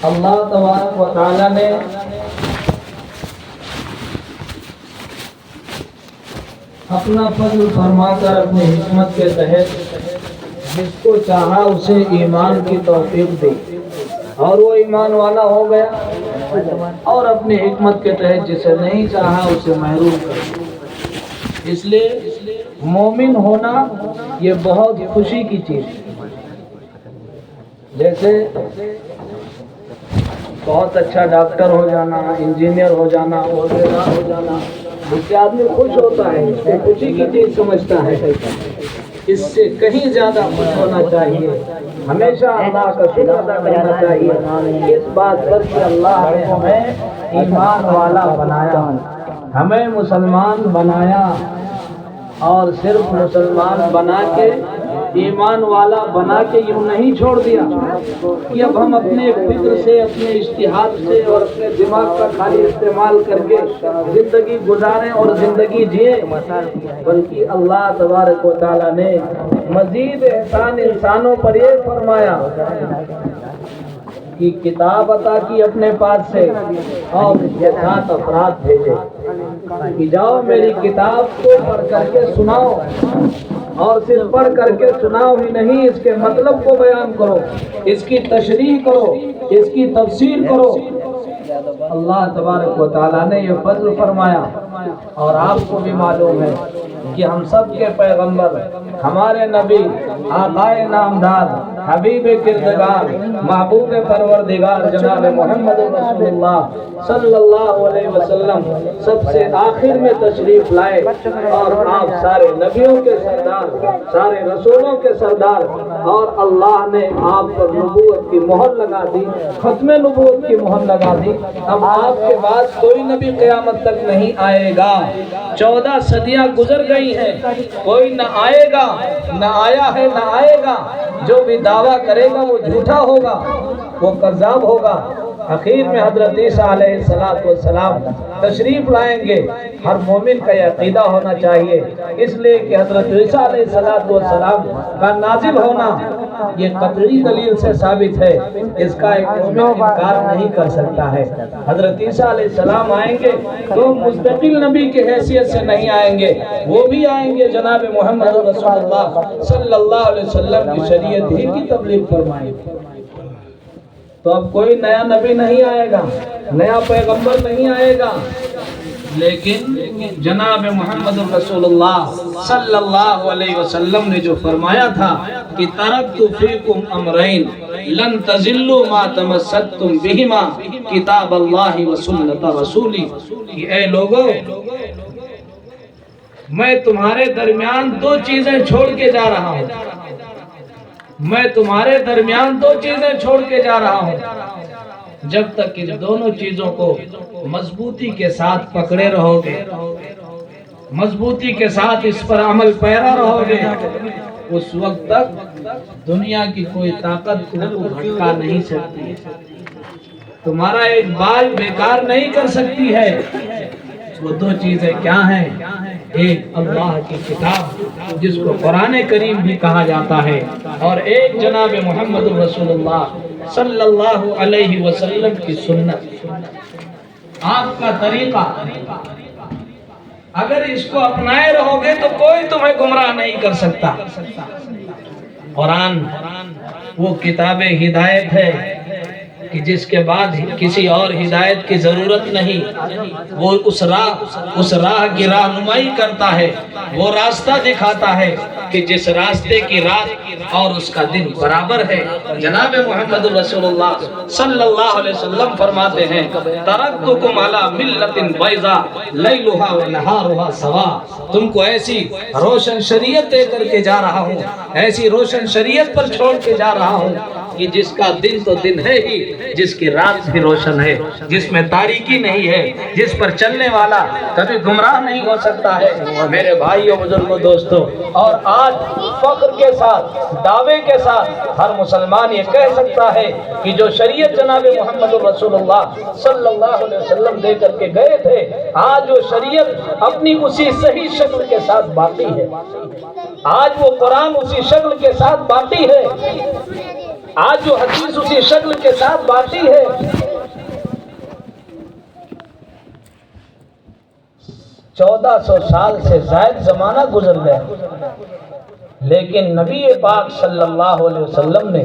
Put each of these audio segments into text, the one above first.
اللہ تبارک و تعالی نے اپنا فضل فرما کر اپنی حکمت کے تحت جس کو چاہا اسے ایمان کی توفیق دی اور وہ ایمان والا ہو گیا، اور اپنی حکمت کے تحت جسے نہیں چاہا اسے محروم کر دیا۔ اس لیے مومن ہونا یہ بہت خوشی کی چیز ہے۔ جیسے بہت اچھا ڈاکٹر ہو جانا، انجینئر ہو جانا، عہدیدار ہو جانا، اس سے آدمی خوش ہوتا ہے، اس کو خوشی کی چیز سمجھتا ہے۔ اس سے کہیں زیادہ خوش ہونا چاہیے، ہمیشہ اللہ کا شکر ادا کرنا چاہیے اس بات پر کہ اللہ نے ہمیں ایمان والا بنایا، ہمیں مسلمان بنایا، اور صرف مسلمان بنا کے ایمان والا بنا کے یوں نہیں چھوڑ دیا کہ اب ہم اپنے فکر سے، اپنے اجتہاد سے اور اپنے دماغ کا خالی استعمال کر کے زندگی گزاریں اور زندگی جئیں، بلکہ اللہ تبارک و تعالیٰ نے مزید احسان انسانوں پر یہ فرمایا کہ کتاب عطا کی اپنے پاس سے اور اس کے ساتھ افراد بھیجے کہ جاؤ میری کتاب کو پڑھ کر کے سناؤ، اور صرف پڑھ کر کے سناؤ ہی نہیں، اس کے مطلب کو بیان کرو، اس کی تشریح کرو، اس کی تفسیر کرو۔ اللہ تبارک و تعالیٰ نے یہ فضل فرمایا، اور آپ کو بھی معلوم ہے کہ ہم سب کے پیغمبر ہمارے نبی آقائے نامدار حبیب کردگار محبوب پروردگار جناب محمد رسول اللہ صلی اللہ علیہ وسلم سب سے آخر میں تشریف لائے، اور آپ سارے نبیوں کے سردار، سارے رسولوں کے سردار، اور اللہ نے آپ پر نبوت کی مہر لگا دی، ختم نبوت کی مہر لگا دی۔ اب آپ کے بعد کوئی نبی قیامت تک نہیں آئے گا، 14 صدیاں گزر گئی ہیں، کوئی نہ آئے گا، نہ آیا ہے، نہ آئے گا۔ جو بھی دعویٰ کرے گا وہ جھوٹا ہوگا، وہ کذاب ہوگا۔ اخیر میں حضرت عیسیٰ علیہ السلام تشریف لائیں گے۔ ہر مومن کا یہ عقیدہ ہونا چاہیے، اس لیے کہ حضرت عیسیٰ علیہ السلام کا نازل ہونا یہ قطعی دلیل سے ثابت ہے، اس کا ایک مومن انکار نہیں کر سکتا ہے۔ حضرت عیسیٰ علیہ السلام آئیں گے تو مستقل نبی کی حیثیت سے نہیں آئیں گے، وہ بھی آئیں گے جناب محمد رسول اللہ صلی اللہ علیہ وسلم کی شریعت ہی کی تبلیغ فرمائیں گے۔ تو اب کوئی نیا نبی نہیں آئے گا، نیا پیغمبر نہیں آئے گا، لیکن جناب محمد رسول اللہ صلی اللہ علیہ وسلم نے جو فرمایا تھا کہ ترکت فیکم امرین لن تضلوا ما تمسکتم بہما کتاب اللہ و سنت رسولی، کہ اے لوگو میں تمہارے درمیان 2 چیزیں چھوڑ کے جا رہا ہوں، میں تمہارے درمیان 2 چیزیں چھوڑ کے جا رہا ہوں، جب تک ان دونوں چیزوں کو مضبوطی کے ساتھ پکڑے رہو گے، مضبوطی کے ساتھ اس پر عمل پیرا رہو گے، اس وقت تک دنیا کی کوئی طاقت تم کو بھٹکا نہیں سکتی، تمہارا ایک بال بیکار نہیں کر سکتی ہے۔ وہ 2 چیزیں کیا ہیں؟ ایک اللہ کی کتاب جس کو قرآن کریم بھی کہا جاتا ہے، اور ایک جناب محمد رسول اللہ صلی اللہ علیہ وسلم کی سنت، آپ کا طریقہ۔ اگر اس کو اپنائے رہو گے تو کوئی تمہیں گمراہ نہیں کر سکتا۔ قرآن وہ کتاب ہدایت ہے کہ جس کے بعد کسی اور ہدایت کی ضرورت نہیں، وہ اس راہ کی رہنمائی کرتا ہے، وہ راستہ دکھاتا ہے کہ جس راستے کی رات اور اس کا دن برابر ہے۔ جناب محمد رسول اللہ صلی اللہ علیہ وسلم فرماتے ہیں ترکتکم علی ملت بیضاء لیلھا ونہارھا سواء، تم کو ایسی روشن شریعت دے کر کے جا رہا ہوں، ایسی روشن شریعت پر چھوڑ کے جا رہا ہوں کہ جس کا دن تو دن ہے ہی، جس کی رات بھی روشن ہے، جس میں تاریکی نہیں ہے، جس پر چلنے والا کبھی گمراہ نہیں ہو سکتا ہے۔ میرے بھائیوں، بزرگوں، دوستوں، اور آج فخر کے ساتھ، دعوے کے ساتھ ہر مسلمان یہ کہہ سکتا ہے کہ جو شریعت جناب محمد رسول اللہ صلی اللہ علیہ وسلم دے کر کے گئے تھے، آج وہ شریعت اپنی اسی صحیح شکل کے ساتھ باقی ہے، آج وہ قرآن اسی شکل کے ساتھ باقی ہے۔ آج جو حدیث اسی شکل کے ساتھ باقی ہے، 1400 سال سے زائد زمانہ گزر گیا، لیکن نبی پاک صلی اللہ علیہ وسلم نے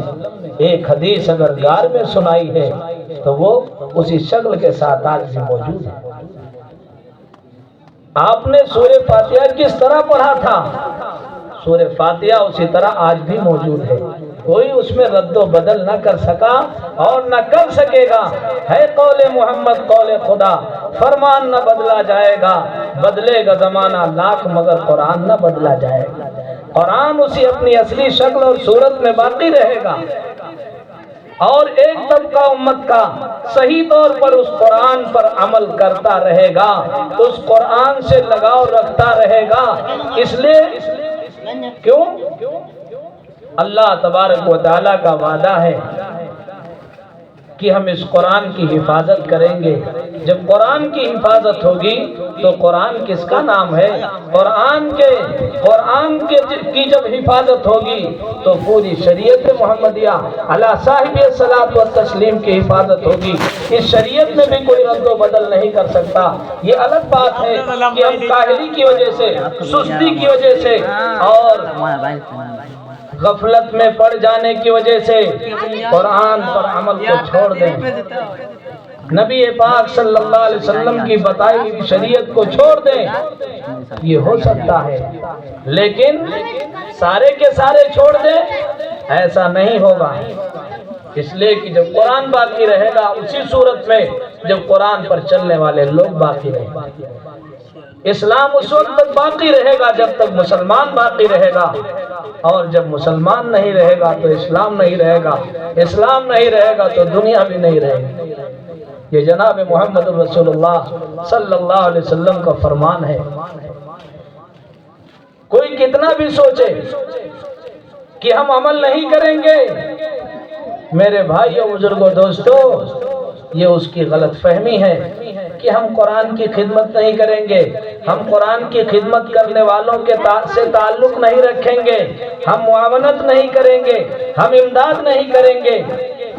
ایک حدیث اگر گار میں سنائی ہے تو وہ اسی شکل کے ساتھ آج بھی موجود ہے۔ آپ نے سورہ فاتحہ کس طرح پڑھا تھا، سورہ فاتحہ اسی طرح آج بھی موجود ہے، کوئی اس میں رد و بدل نہ کر سکا اور نہ کر سکے گا۔ ہے قول محمد قول خدا، فرمان نہ بدلا جائے گا، بدلے گا زمانہ لاکھ مگر قرآن نہ بدلا جائے گا۔ قرآن اسی اپنی اصلی شکل اور صورت میں باقی رہے گا، اور ایک طبقہ امت کا صحیح طور پر اس قرآن پر عمل کرتا رہے گا، اس قرآن سے لگاؤ رکھتا رہے گا۔ اس لیے کیوں؟ اللہ تبارک و تعالیٰ کا وعدہ ہے کہ ہم اس قرآن کی حفاظت کریں گے۔ جب قرآن کی حفاظت ہوگی تو قرآن کس کا نام ہے؟ قرآن کی جب حفاظت ہوگی تو پوری شریعت محمدیہ علی صاحب الصلاۃ والتسلیم کی حفاظت ہوگی۔ اس شریعت میں بھی کوئی رد و بدل نہیں کر سکتا۔ یہ الگ بات ہے کہ ہم کاہلی کی وجہ سے، سستی کی وجہ سے اور غفلت میں پڑ جانے کی وجہ سے قرآن پر عمل کو چھوڑ دیں، نبی پاک صلی اللہ علیہ وسلم کی بتائی ہوئی شریعت کو چھوڑ دیں، یہ ہو سکتا ہے، لیکن سارے کے سارے چھوڑ دیں ایسا نہیں ہوگا۔ اس لیے کہ جب قرآن باقی رہے گا اسی صورت میں جب قرآن پر چلنے والے لوگ باقی رہیں گے۔ اسلام اس وقت تک باقی رہے گا جب تک مسلمان باقی رہے گا، اور جب مسلمان نہیں رہے گا تو اسلام نہیں رہے گا، اسلام نہیں رہے گا تو دنیا بھی نہیں رہے گی۔ یہ جناب محمد رسول اللہ صلی اللہ علیہ وسلم کا فرمان ہے۔ کوئی کتنا بھی سوچے کہ ہم عمل نہیں کریں گے، میرے بھائیوں بزرگوں دوستو، یہ اس کی غلط فہمی ہے کہ ہم قرآن کی خدمت نہیں کریں گے، ہم قرآن کی خدمت کرنے والوں کے سے تعلق نہیں رکھیں گے، ہم معاونت نہیں کریں گے، ہم امداد نہیں کریں گے۔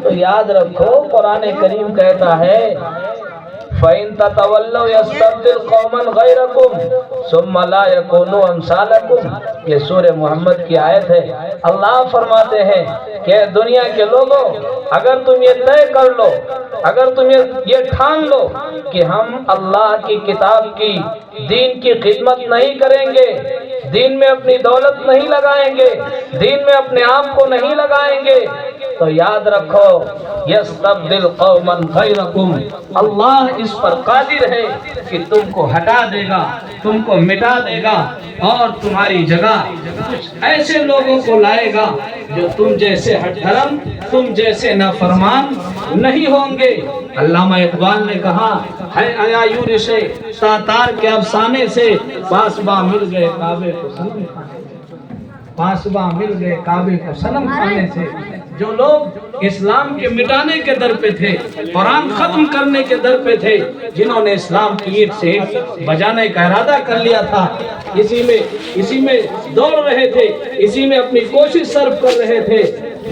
تو یاد رکھو قرآن کریم کہتا ہے فَإِن تَتَوَلَّوْا يَسْتَبْدِلْ قَوْمًا غَيْرَكُمْ ثُمَّ لَا يَكُونُوا أَمْثَالَكُمْ۔ یہ سورہ محمد کی آیت ہے۔ اللہ فرماتے ہیں کہ دنیا کے لوگوں، اگر تم یہ طے کر لو، اگر تم یہ ٹھان لو کہ ہم اللہ کی کتاب کی، دین کی خدمت نہیں کریں گے، دین میں اپنی دولت نہیں لگائیں گے، دین میں اپنے آپ کو نہیں لگائیں گے، تو یاد رکھو یستبدل قوما غیرکم، اللہ اس پر قادر ہے کہ تم کو ہٹا دے گا، تم کو مٹا دے گا، اور تمہاری جگہ کچھ ایسے لوگوں کو لائے گا جو تم جیسے ہٹ دھرم، تم جیسے نافرمان نہیں ہوں گے۔ علامہ اقبال نے کہا ہے عیایور سے تاتار کے افسانے سے پاسباں مل گئے کعبے کو صنم کھانے سے، پاسباں مل گئے کعبے کو صنم کھانے سے۔ جو لوگ اسلام کے مٹانے کے در پہ تھے، قرآن ختم کرنے کے در پہ تھے، جنہوں نے اسلام کی اینٹ سے اینٹ بجانے کا ارادہ کر لیا تھا، اسی میں دوڑ رہے تھے، اسی میں اپنی کوشش صرف کر رہے تھے،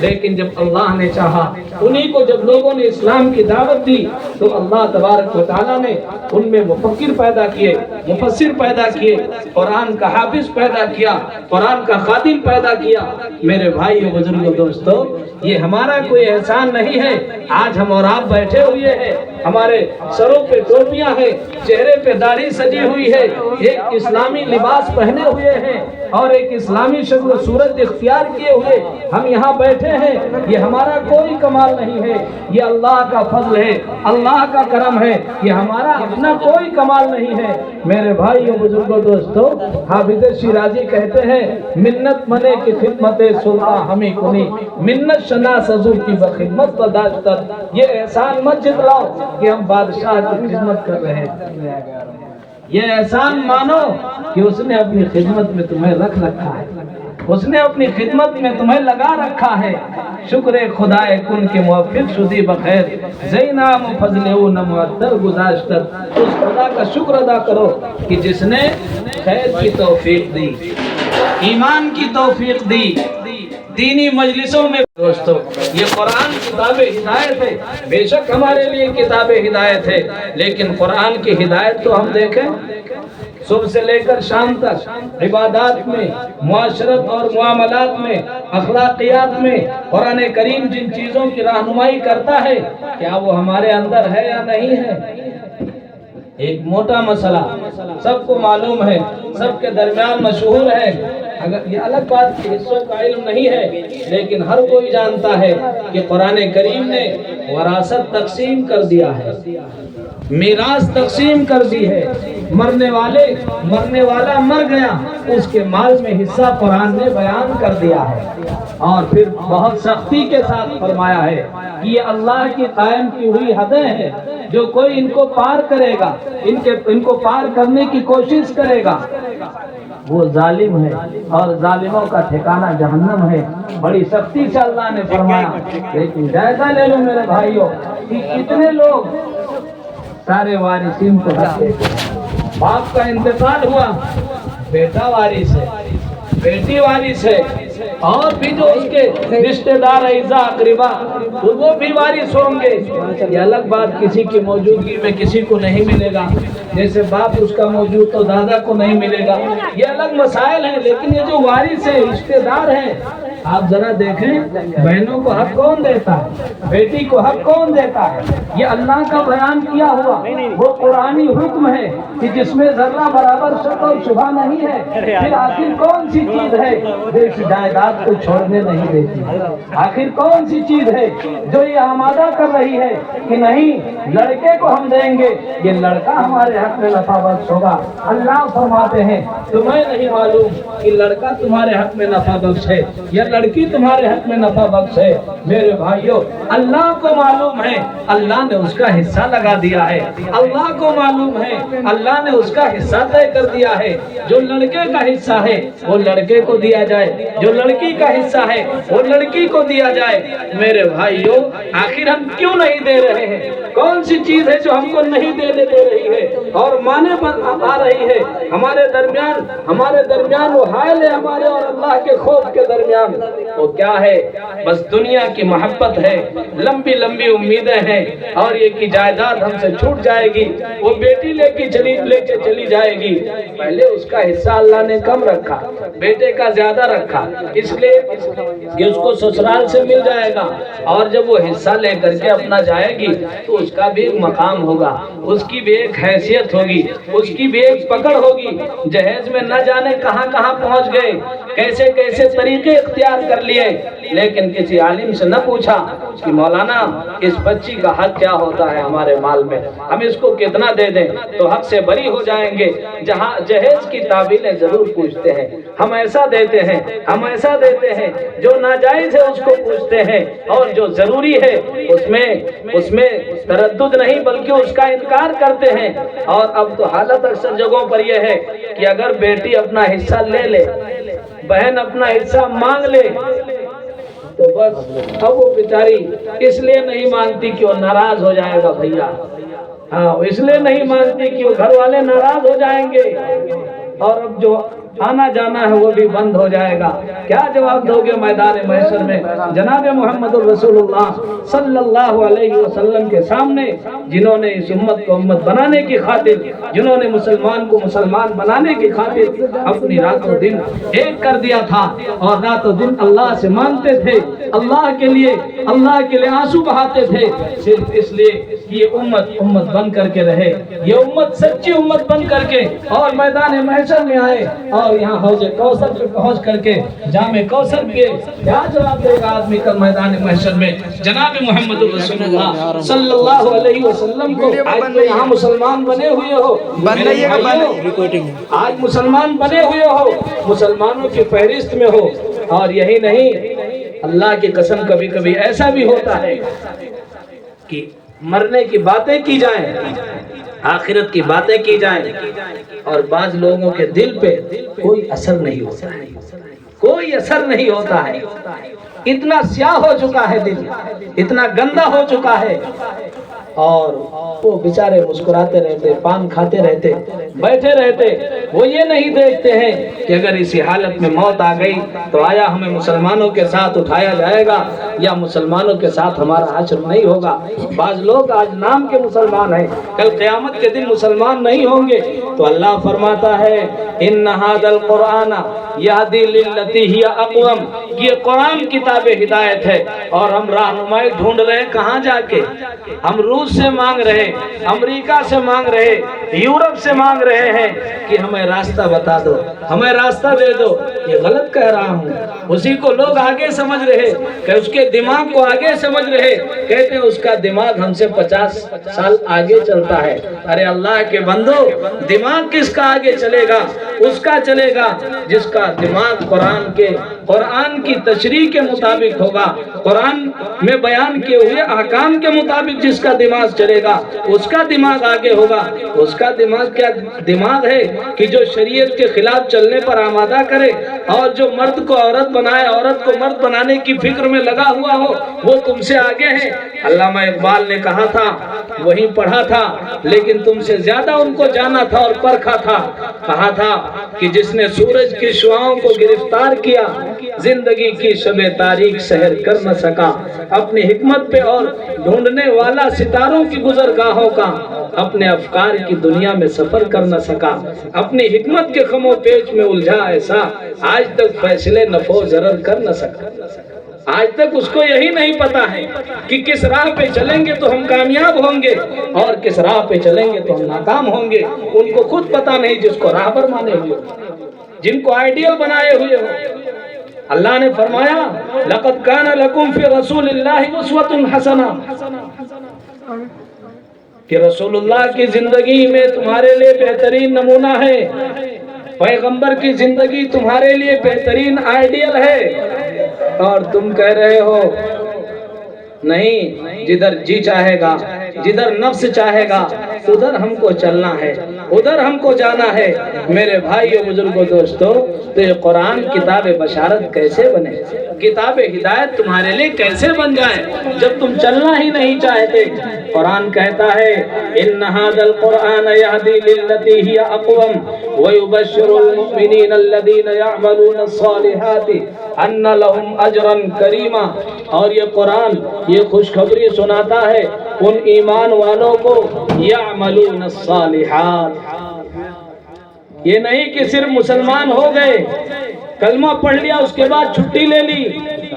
لیکن جب اللہ نے چاہا، انہی کو جب لوگوں نے اسلام کی دعوت دی تو اللہ تبارک و تعالیٰ نے ان میں مفکر پیدا کیے، مفسر پیدا کیے، قرآن کا حافظ پیدا کیا، قرآن کا خادم پیدا کیا۔ میرے بھائیو بزرگوں دوستو، یہ ہمارا کوئی احسان نہیں ہے۔ آج ہم اور آپ بیٹھے ہوئے ہیں، ہمارے سروں پہ ٹوپیاں ہیں، چہرے پہ داڑھی سجی ہوئی ہے، ایک اسلامی لباس پہنے ہوئے ہیں اور ایک اسلامی شکل و صورت اختیار کیے ہوئے ہم یہاں بیٹھے ہیں۔ یہ ہمارا کوئی کمال نہیں ہے، یہ اللہ کا فضل ہے، اللہ کا کرم ہے، یہ ہمارا اپنا کوئی کمال نہیں ہے۔ میرے بھائیوں بزرگوں دوستو، حافظ شیرازی کہتے ہیں منت منے کی خدمت سلطان ہمیں کنی، منت شناس حضور کی بخدمت بداشتر۔ یہ احسان مت جتلاؤ کہ ہم بادشاہ کی خدمت کر رہے ہیں، یہ احسان مانو کہ اس نے اپنی خدمت میں تمہیں رکھ رکھا ہے، اس نے اپنی خدمت میں تمہیں لگا رکھا ہے۔ شکر خدائے کن کے موفق شدی بخیر، زینام فضل او نمعطر گزاشتر۔ اس خدا کا شکر ادا کرو کہ جس نے خیر کی توفیق دی، ایمان کی توفیق دی، دینی مجلسوں میں دوستو یہ قرآن کتاب ہدایت ہے، بے شک ہمارے لیے کتاب ہدایت ہے، لیکن قرآن کی ہدایت تو ہم دیکھیں صبح سے لے کر شام تک عبادات میں، معاشرت اور معاملات میں، اخلاقیات میں قرآن کریم جن چیزوں کی رہنمائی کرتا ہے کیا وہ ہمارے اندر ہے یا نہیں ہے؟ ایک موٹا مسئلہ سب کو معلوم ہے، سب کے درمیان مشہور ہے، اگر یہ الگ بات کہ حصوں کا علم نہیں ہے، لیکن ہر کوئی جانتا ہے کہ قرآن کریم نے وراثت تقسیم کر دیا ہے، میراث تقسیم کر دی ہے، مرنے والا مر گیا، اس کے مال میں حصہ قرآن نے بیان کر دیا ہے، اور پھر بہت سختی کے ساتھ فرمایا ہے کہ یہ اللہ کی قائم کی ہوئی حدیں ہیں، جو کوئی ان کو پار کرے گا، ان کو پار کرنے کی کوشش کرے گا وہ ظالم ہے، اور ظالموں کا ٹھکانہ جہنم ہے۔ بڑی سختی سے اللہ نے فرمایا، لیکن جائزہ لے لو میرے بھائیوں کہ کتنے لوگ سارے وارثین کو رکھتے ہیں، باپ کا انتقال ہوا، بیٹا وارث ہے، بیٹی وارث ہے، اور بھی جو اس کے رشتہ دار اعزا اقربا وہ بھی وارث ہوں گے۔ یہ الگ بات کسی کی موجودگی میں کسی کو نہیں ملے گا، جیسے باپ اس کا موجود تو دادا کو نہیں ملے گا، یہ الگ مسائل ہیں، لیکن یہ جو وارث ہے، رشتہ دار ہیں، آپ ذرا دیکھیں بہنوں کو حق کون دیتا ہے، بیٹی کو حق کون دیتا ہے؟ یہ اللہ کا بیان کیا ہوا وہ قرآنی حکم ہے کہ جس میں ذرہ برابر شک اور شبہ نہیں ہے۔ پھر آخر کون سی چیز ہے جو اس جائیداد کو چھوڑنے نہیں دیتی؟ آخر کون سی چیز ہے جو یہ آمادہ کر رہی ہے کہ نہیں لڑکے کو ہم دیں گے، یہ لڑکا ہمارے حق میں نفع بخش ہوگا؟ اللہ فرماتے ہیں تمہیں نہیں معلوم کہ لڑکا تمہارے حق میں نفع بخش ہے یا لڑکی تمہارے حق میں نفع بخش ہے؟ میرے بھائیوں اللہ کو معلوم ہے، اللہ نے اس کا حصہ لگا دیا ہے، اللہ کو معلوم ہے، اللہ نے اس کا حصہ طے کر دیا ہے۔ جو لڑکے کا حصہ ہے وہ لڑکے کو دیا جائے، جو لڑکی کا حصہ ہے وہ لڑکی کو دیا جائے۔ میرے بھائیوں آخر ہم کیوں نہیں دے رہے ہیں؟ کون سی چیز ہے جو ہم کو نہیں دے رہی ہے اور مانے پر آ رہی ہے؟ ہمارے درمیان وہ حائل ہے، ہمارے اور اللہ کے خوف کے درمیان وہ کیا ہے؟ بس دنیا کی محبت ہے، لمبی لمبی امیدیں ہیں، اور یہ کی جائیداد ہم سے چھوٹ جائے گی، وہ بیٹی لے کے چلی جائے گی۔ پہلے اس کا حصہ اللہ نے کم رکھا، بیٹے کا زیادہ رکھا، اس لیے کہ اس کو سسرال سے مل جائے گا، اور جب وہ حصہ لے کر کے اپنا جائے گی تو اس کا بھی ایک مقام ہوگا، اس کی بھی ایک حیثیت ہوگی، اس کی بھی ایک پکڑ ہوگی۔ جہیز میں نہ جانے کہاں کہاں پہنچ گئے، کیسے کیسے طریقے اختیار کر لیے، لیکن کسی عالم سے نہ پوچھا کہ مولانا اس بچی کا حق کیا ہوتا ہے ہمارے مال میں، ہم اس کو کتنا دے دیں تو حق سے بری ہو جائیں گے۔ جہاں جہیز کی تعبیریں ضرور پوچھتے ہیں، ہم ایسا دیتے ہیں، جو ناجائز ہے اس کو پوچھتے ہیں، اور جو ضروری ہے اس میں تردد نہیں بلکہ اس کا انکار کرتے ہیں۔ اور اب تو حالت اکثر جگہوں پر یہ ہے کہ اگر بیٹی اپنا حصہ لے لے، بہن اپنا حصہ مانگ لے تو بس اب وہ بیچاری اس لیے نہیں مانتی کہ وہ ناراض ہو جائے گا بھیا، ہاں اس لیے نہیں مانتی کہ وہ گھر والے ناراض ہو جائیں گے، اور اب جو آنا جانا ہے وہ بھی بند ہو جائے گا۔ کیا جواب دو گے میدان محشر میں جناب محمد الرسول اللہ صلی اللہ علیہ وسلم کے سامنے، جنہوں نے اس امت کو امت بنانے کی خاطر، جنہوں نے مسلمان کو مسلمان بنانے کی خاطر اپنی رات و دن ایک کر دیا تھا، اور رات و دن اللہ سے مانگتے تھے، اللہ کے لیے آنسو بہاتے تھے، صرف اس لیے کہ یہ امت بن کر کے رہے، یہ امت سچی امت بن کر کے اور میدان محشر میں آئے، اور یہاں حوض کوثر پہ پہنچ کر کے جام کوثر کے کیا جواب دے گا آدمی کل میدان محشر میں جناب محمد رسول اللہ صلی اللہ علیہ وسلم کو؟ آج تو یہاں مسلمان بنے ہوئے ہو، آج مسلمان بنے ہوئے ہو، مسلمانوں کی فہرست میں ہو، اور یہی نہیں اللہ کی قسم کبھی کبھی ایسا بھی ہوتا ہے کہ مرنے کی باتیں کی جائیں، آخرت کی باتیں کی جائیں، اور بعض لوگوں کے دل پہ کوئی اثر نہیں ہوتا ہے، کوئی اثر نہیں ہوتا ہے، اتنا سیاہ ہو چکا ہے دل، اتنا گندا ہو چکا ہے اور وہ بیچارے مسکراتے رہتے، پان کھاتے رہتے، بیٹھے رہتے. وہ یہ نہیں دیکھتے ہیں کہ اگر اسی حالت میں موت آ گئی تو آیا ہمیں مسلمانوں کے ساتھ اٹھایا جائے گا یا مسلمانوں کے ساتھ ہمارا حشر نہیں ہوگا. بعض لوگ آج نام کے مسلمان ہیں، کل قیامت کے دن مسلمان نہیں ہوں گے. تو اللہ فرماتا ہے ان ھذا القرآن یہدی للتی ہی اقوم، یہ قرآن کتاب ہدایت ہے اور ہم رہنمائی ڈھونڈ رہے ہیں. کہاں جا کے؟ ہم روس سے مانگ رہے، امریکہ سے مانگ رہے، یورپ سے مانگ رہے ہیں کہ ہمیں راستہ بتا دو، ہمیں راستہ دے دو. یہ غلط کہہ رہا ہوں. اسی کو لوگ آگے سمجھ رہے کہ اس کے دماغ کو آگے سمجھ رہے، کہتے ہیں اس کا دماغ ہم سے 50 سال آگے چلتا ہے. ارے اللہ کے بندو، دماغ کس کا آگے چلے گا؟ اس کا چلے گا جس کا دماغ قرآن کی تشریح کے مطابق ہوگا، قرآن میں بیان کیے ہوئے احکام کے مطابق جس کا دماغ چلے گا اس کا دماغ آگے ہوگا. اس کا دماغ کیا دماغ ہے کہ جو شریعت کے خلاف چلنے پر آمادہ کرے اور جو مرد کو عورت بنائے، عورت کو مرد بنانے کی فکر میں لگا ہوا ہو، وہ تم سے آگے ہے. علامہ اقبال نے کہا تھا، وہیں پڑھا تھا لیکن تم سے زیادہ ان کو جانا تھا اور پرکھا تھا. کہا تھا کہ جس نے سورج کی شعاؤں کو گرفتار کیا، زندگی کی شب تاریک سحر کر نہ سکا. اپنی حکمت پہ اور ڈھونڈنے والا ستاروں کی گزرگاہوں کا، اپنے افکار کی دنیا میں سفر کر نہ سکا. اپنی حکمت کے خم و پیچ میں الجھا ایسا، آج تک فیصلے نفع و ضرر کر نہ سکا. آج تک اس کو یہی نہیں پتا ہے کہ کس راہ پہ چلیں گے تو ہم کامیاب ہوں گے اور کس راہ پہ چلیں گے تو ہم ناکام ہوں گے. ان کو خود پتا نہیں، جس کو راہبر مانے ہوئے، جن کو آئیڈیل بنائے ہوئے ہو. اللہ نے فرمایا لَقَدْ كَانَ لَكُمْ فِي رَسُولِ اللَّهِ أُسْوَةٌ حَسَنَةٌ، کہ رسول اللہ کی زندگی میں تمہارے لیے بہترین نمونہ ہے. پیغمبر کی زندگی تمہارے لیے بہترین آئیڈیل ہے اور تم کہہ رہے ہو نہیں، جدھر جی چاہے گا، جدھر نفس چاہے گا ادھر ہم کو چلنا ہے، ادھر ہم کو جانا ہے. میرے بھائیو، بزرگوں، دوستو، تو یہ قرآن کتاب بشارت کیسے بنے، کتاب ہدایت تمہارے لیے کیسے بن جائے جب تم چلنا ہی نہیں چاہتے؟ قرآن کہتا ہے ان ھذا القرآن یہدی للتی ہی اقوم ویبشر المؤمنین الذین یعملون الصالحات ان لهم اجرا کریما. اور یہ قرآن یہ خوشخبری سناتا ہے ان ایمان والوں کو یعملون الصالحات. یہ نہیں کہ صرف مسلمان ہو گئے، کلمہ پڑھ لیا اس کے بعد چھٹی لے لی،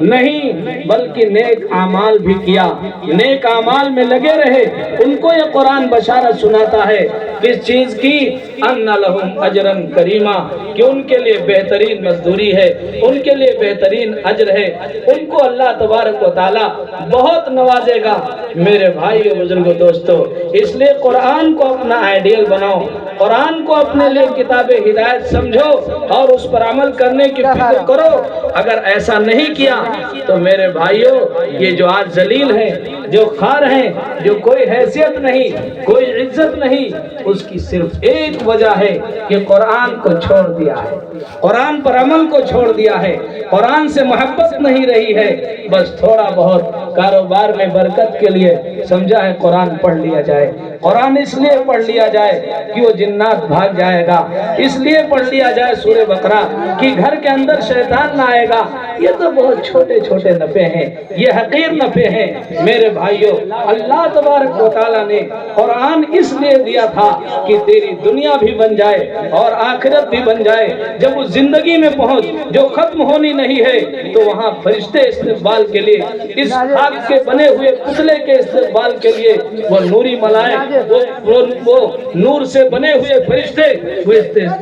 نہیں، بلکہ نیک اعمال بھی کیا، نیک اعمال میں لگے رہے. ان کو یہ قرآن بشارت سناتا ہے کس چیز کی؟ ان لہم اجرا کریما، کہ ان کے لیے بہترین مزدوری ہے، ان کے لیے بہترین اجر ہے، ان کو اللہ تبارک و تعالی بہت نوازے گا. میرے بھائیو، بزرگوں، دوستو، اس لیے قرآن کو اپنا آئیڈیل بناؤ، قرآن کو اپنے لیے کتاب ہدایت سمجھو اور اس پر عمل کرنے کی فکر کرو. اگر ایسا نہیں کیا تو میرے بھائیو، یہ جو آج ذلیل ہیں، جو خار ہیں، جو کوئی حیثیت نہیں، کوئی عزت نہیں، اس کی صرف ایک وجہ ہے کہ قرآن کو چھوڑ دیا ہے، قرآن پر عمل کو چھوڑ دیا ہے، قرآن سے محبت نہیں رہی ہے. بس تھوڑا بہت کاروبار میں برکت کے لیے سمجھا ہے قرآن پڑھ لیا جائے. قرآن اس لیے پڑھ لیا جائے کہ وہ جنات بھاگ جائے گا، اس لیے پڑھ لیا جائے سورہ بقرہ کہ گھر کے اندر شیطان نہ آئے گا. یہ تو بہت چھوٹے چھوٹے نفع ہیں، یہ حقیر نفع ہیں. میرے بھائیو، اللہ تبارک و تعالیٰ نے قرآن اس لیے دیا تھا کہ تیری دنیا بھی بن جائے اور آخرت بھی بن جائے. جب اس زندگی میں پہنچ جو ختم ہونی نہیں ہے تو وہاں فرشتے استقبال کے لیے، اس خاک کے بنے ہوئے پتلے کے استقبال کے لیے وہ نوری ملائک، وہ نور سے بنے ہوئے فرشتے وہ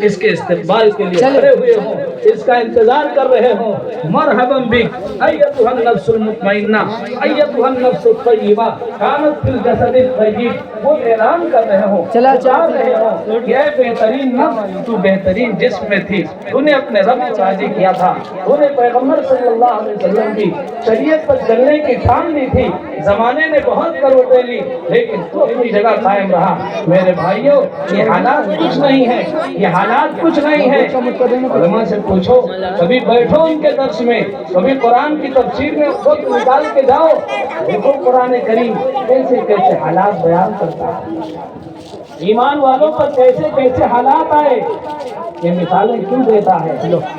اس کے استقبال کے لیے کھڑے ہوئے ہوں، اس کا انتظار کر رہے ہوں. مرحبا بک ایتھا النفس المطمئنہ ایتھا النفس الطیبہ کانت فی الجسد الطیب. وہ اعلان کر رہے ہوں، چلا رہے ہوں کہ اے بہترین نفس تو بہترین جسم میں تھی، تو نے اپنے رب کو راضی کیا تھا، تو نے پیغمبر صلی اللہ علیہ وسلم کی شریعت پر چلنے کی ٹھان لی تھی، زمانے نے بہت کروٹیں لی لیکن تو اپنی جگہ قائم رہا۔ میرے بھائیوں یہ حالات کچھ نہیں ہے، یہ حالات کچھ نہیں ہے۔ علماء سے پوچھو، کبھی بیٹھو ان کے درس میں، کبھی قرآن کی تفسیر میں وقت نکال کے جاؤ، دیکھو قرآن کریم کیسے کیسے حالات بیان کرتا ہے، ایمان والوں پر کیسے کیسے حالات آئے، یہ مثالیں کیوں دیتا ہے؟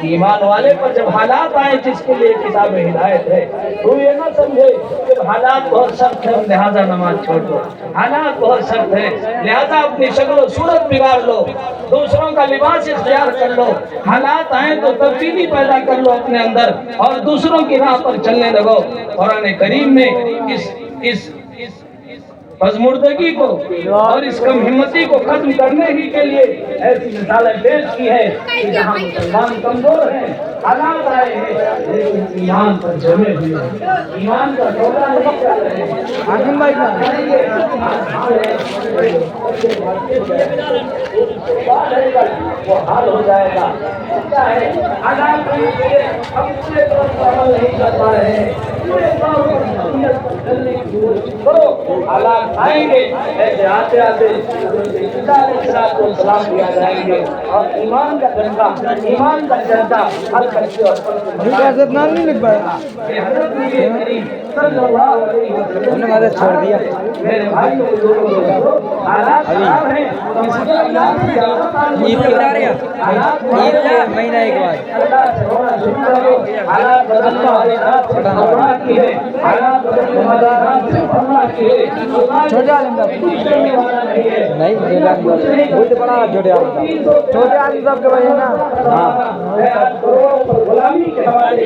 ایمان والے پر جب حالات آئے جس کے لیے کتاب ہدایت ہے، تو یہ نہ سمجھے کہ حالات بہت سخت ہے لہذا نماز چھوڑ دو، حالات بہت سخت ہے لہذا اپنی شکل و صورت بگاڑ لو، دوسروں کا لباس اختیار کر لو، حالات آئے تو تبدیلی پیدا کر لو اپنے اندر اور دوسروں کی راہ پر چلنے لگو۔ قرآن کریم نے اس پزمردگی کو اور اس کم ہمتی کو ختم کرنے ہی کے لیے ایسی مثالیں پیش کی ہے کہ جہاں مسلمان کمزور ہیں، حالات آئے ہیں لیکن ایمان پر جمے ہوئے ہیں، ایمان کا ٹوٹا نہیں کر رہے ہیں۔ آزم بھائی وہ حال ہو جائے گا، کیا ہے حالات کے لیے ہم پورے طور پر عمل نہیں کر پا رہے ہیں، پورے طور پر سنت پر چلنے کی کوشش کرو، حالات آئیں گے ایسے آتے آتے سلام دیا جائیں گے اور ایمان کا جھنڈا، ایمان کا جھنڈا ہر بچے اور حضرت نام نہیں لکھ پایا کہ حضرت نبی کریم صلی اللہ علیہ وسلم نے چھوڑ دیا۔ میرے بھائی حالات خراب ہیں، عید کی تاریخ عید کا مہینہ ایک بار حالات بدلنے والی رات اللہ کی ہے، حالات بدلنے والی رات صرف اللہ کی ہے، چھوٹے عالم صاحب نہیں بہت بڑا چھوٹے عالم صاحب کے بھائی ہے نا، غلامی کے حوالے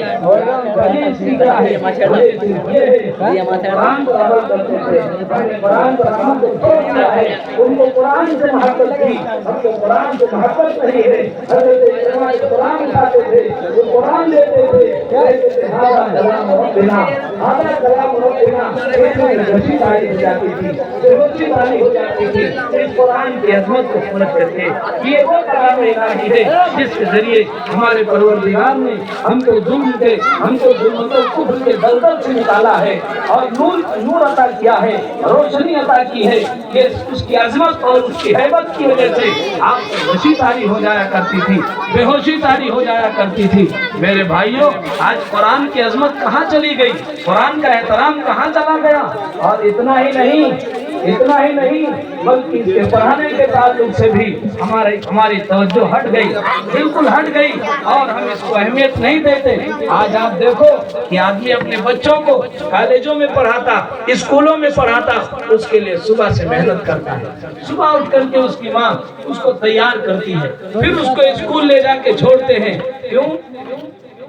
ان کو قرآن سے محبت تھی، ہم کو قرآن سے محبت نہیں ہے۔ حضرت قرآن کھاتے تھے، وہ قرآن لیتے تھے، کہتے تھے ہذا کلام ربنا، ہذا کلام ربنا، ایک میں خوشی تاری ہو جاتی تھی، خوشی تاری ہو جاتی تھی اس قرآن کی عظمت کو سمجھ کر کے یہ وہ کلام الہی ہے جس کے ذریعے ہمارے پروردگار نے ہم کو ظلم کے، ہم کو ظلمت و کفر کے دلدل سے نکالا ہے اور نور عطا کیا ہے، روشنی عطا کی ہے کہ اس کی عظمت اور اس کی ہیبت کی وجہ سے آپ کو خوشی تاری ہو جایا کرتی تھی، بے ہوشی تاری ہو جایا کرتی تھی۔ میرے بھائیوں آج قرآن کی عظمت کہاں چلی گئی، قرآن کا احترام کہاں چلا گیا؟ اور اتنا ہی نہیں بلکہ اس کے پڑھانے کے تعلق سے بھی ہماری توجہ ہٹ گئی، بالکل ہٹ گئی اور ہم اس کو اہمیت نہیں دیتے۔ آج آپ دیکھو کہ آدمی اپنے بچوں کو کالجوں میں پڑھاتا، اسکولوں میں پڑھاتا، اس کے لیے صبح سے محنت کرتا ہے، صبح اٹھ کر کے اس کی ماں اس کو تیار کرتی ہے، پھر اس کو اسکول لے جا کے چھوڑتے ہیں۔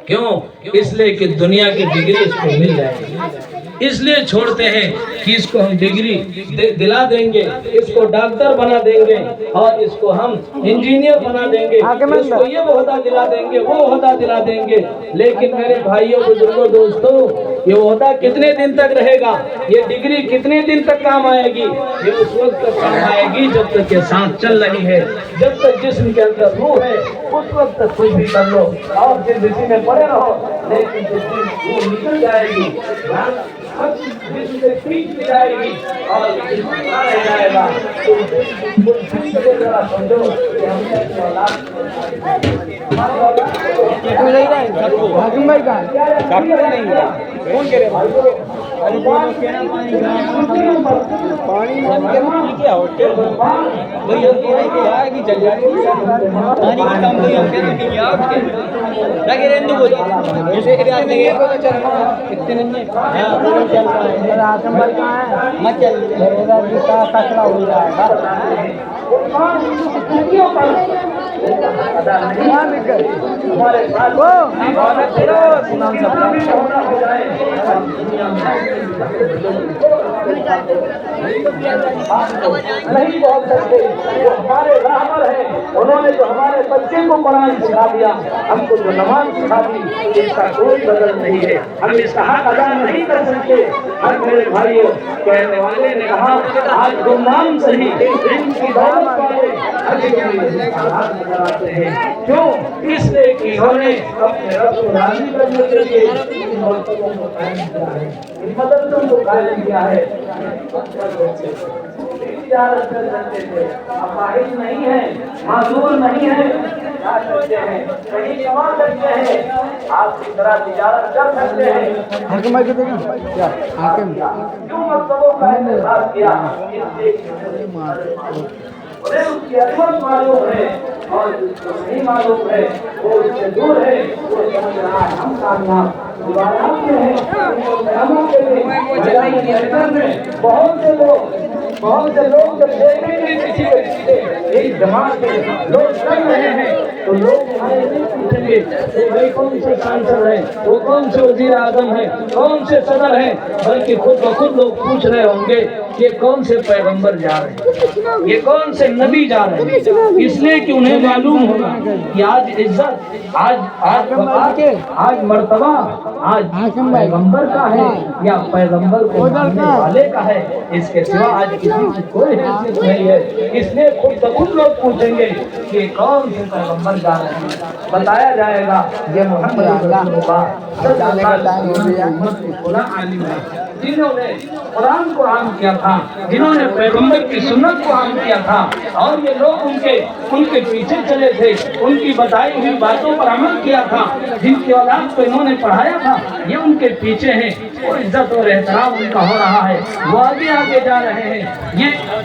کیوں؟ اس لیے کہ دنیا کی ڈگری اس کو مل جائے گی، اس لیے چھوڑتے ہیں کہ اس کو ہم ڈگری دلا دیں گے، اس کو ڈاکٹر بنا دیں گے اور اس کو ہم انجینئر بنا دیں گے، اس کو یہ عہدہ دلا دیں گے، وہ عہدہ دلا دیں گے۔ لیکن میرے بھائیوں بزرگوں دوستوں یہ عہدہ کتنے دن تک رہے گا، یہ ڈگری کتنے دن تک کام آئے گی؟ یہ اس وقت تک کام آئے گی جب تک یہ سانس چل رہی ہے، جب تک جسم کے اندر روح ہے، اس وقت تک کچھ بھی کر لو اور پھر اسی میں پڑے رہو، لیکن جس دن روح نکل جائے گی، جس سے پیچھ جائے گی اور جس میں نہ رہ جائے گا تو ذرا سمجھو کہ ہم نے اپنے اولاد نہیں بول سکتے، وہ ہمارے رہبر ہیں، انہوں نے جو ہمارے بچے کو قرآن سکھا دیا، ہم کو جو نماز سکھا دی، اس کا کوئی بدل نہیں ہے، ہم اس کا حق ادا نہیں کر سکتے۔ ہر میرے بھائیوں کہنے والے نے کہا آج گمنام صحیح ان کی دولت والے کیوں؟ اس لیے کہ انہوں نے اپنے رب کو راضی کرنے کے لیے ان مرتبوں کو قائم کیا ہے، ان مدرسوں کو قائم کیا ہے۔ تجارت کر سکتے تھے، اپاہج نہیں ہے، معذور نہیں ہے، جا سکتے ہیں، کہیں کما سکتے ہیں، آپ کی طرح تجارت کر سکتے ہیں۔ کیوں مکتبوں کا انتخاب کیا؟ انہیں اس کی عظمت معلوم ہے، اور جس کو نہیں معلوم ہے وہ اس سے دور ہے، وہ سمجھ رہا ہے ہم کامیاب۔ روایات میں ہے بہت سے لوگ جب دیکھیں گے کسی کے پیچھے ایک جماعت کے لوگ چل رہے ہیں تو لوگ پوچھیں گے وہ کون سے سانسد ہیں، وہ کون سے وزیر اعظم ہیں، کون سے صدر ہیں، بلکہ خود بخود لوگ پوچھ رہے ہوں گے یہ کون سے پیغمبر جا رہے ہیں، یہ کون سے نبی جا رہے ہیں، اس لیے کہ انہیں معلوم ہوگا کہ آج عزت، آج مرتبہ، آج پیغمبر کا ہے یا پیغمبر کو ماننے والے کا ہے، اس کے سوا آج کسی کی کوئی حیثیت نہیں ہے۔ اس لیے خود بخود لوگ پوچھیں گے کہ کون سے پیغمبر جا رہے ہیں، بتایا جائے گا یہ محمد رسول اللہ صلی اللہ علیہ وسلم کی خدا عالم ہے، جنہوں نے قرآن کو عام کیا تھا، جنہوں نے پیغمبر کی سنت کو عام کیا تھا، اور یہ لوگ ان کے پیچھے چلے تھے، ان کی بتائی ہوئی باتوں پر عمل کیا تھا، جن کی اولاد کو انہوں نے پڑھایا تھا، یہ ان کے پیچھے ہیں، وہ عزت اور احترام ان کا ہو رہا ہے، وہ آگے آگے جا رہے ہیں۔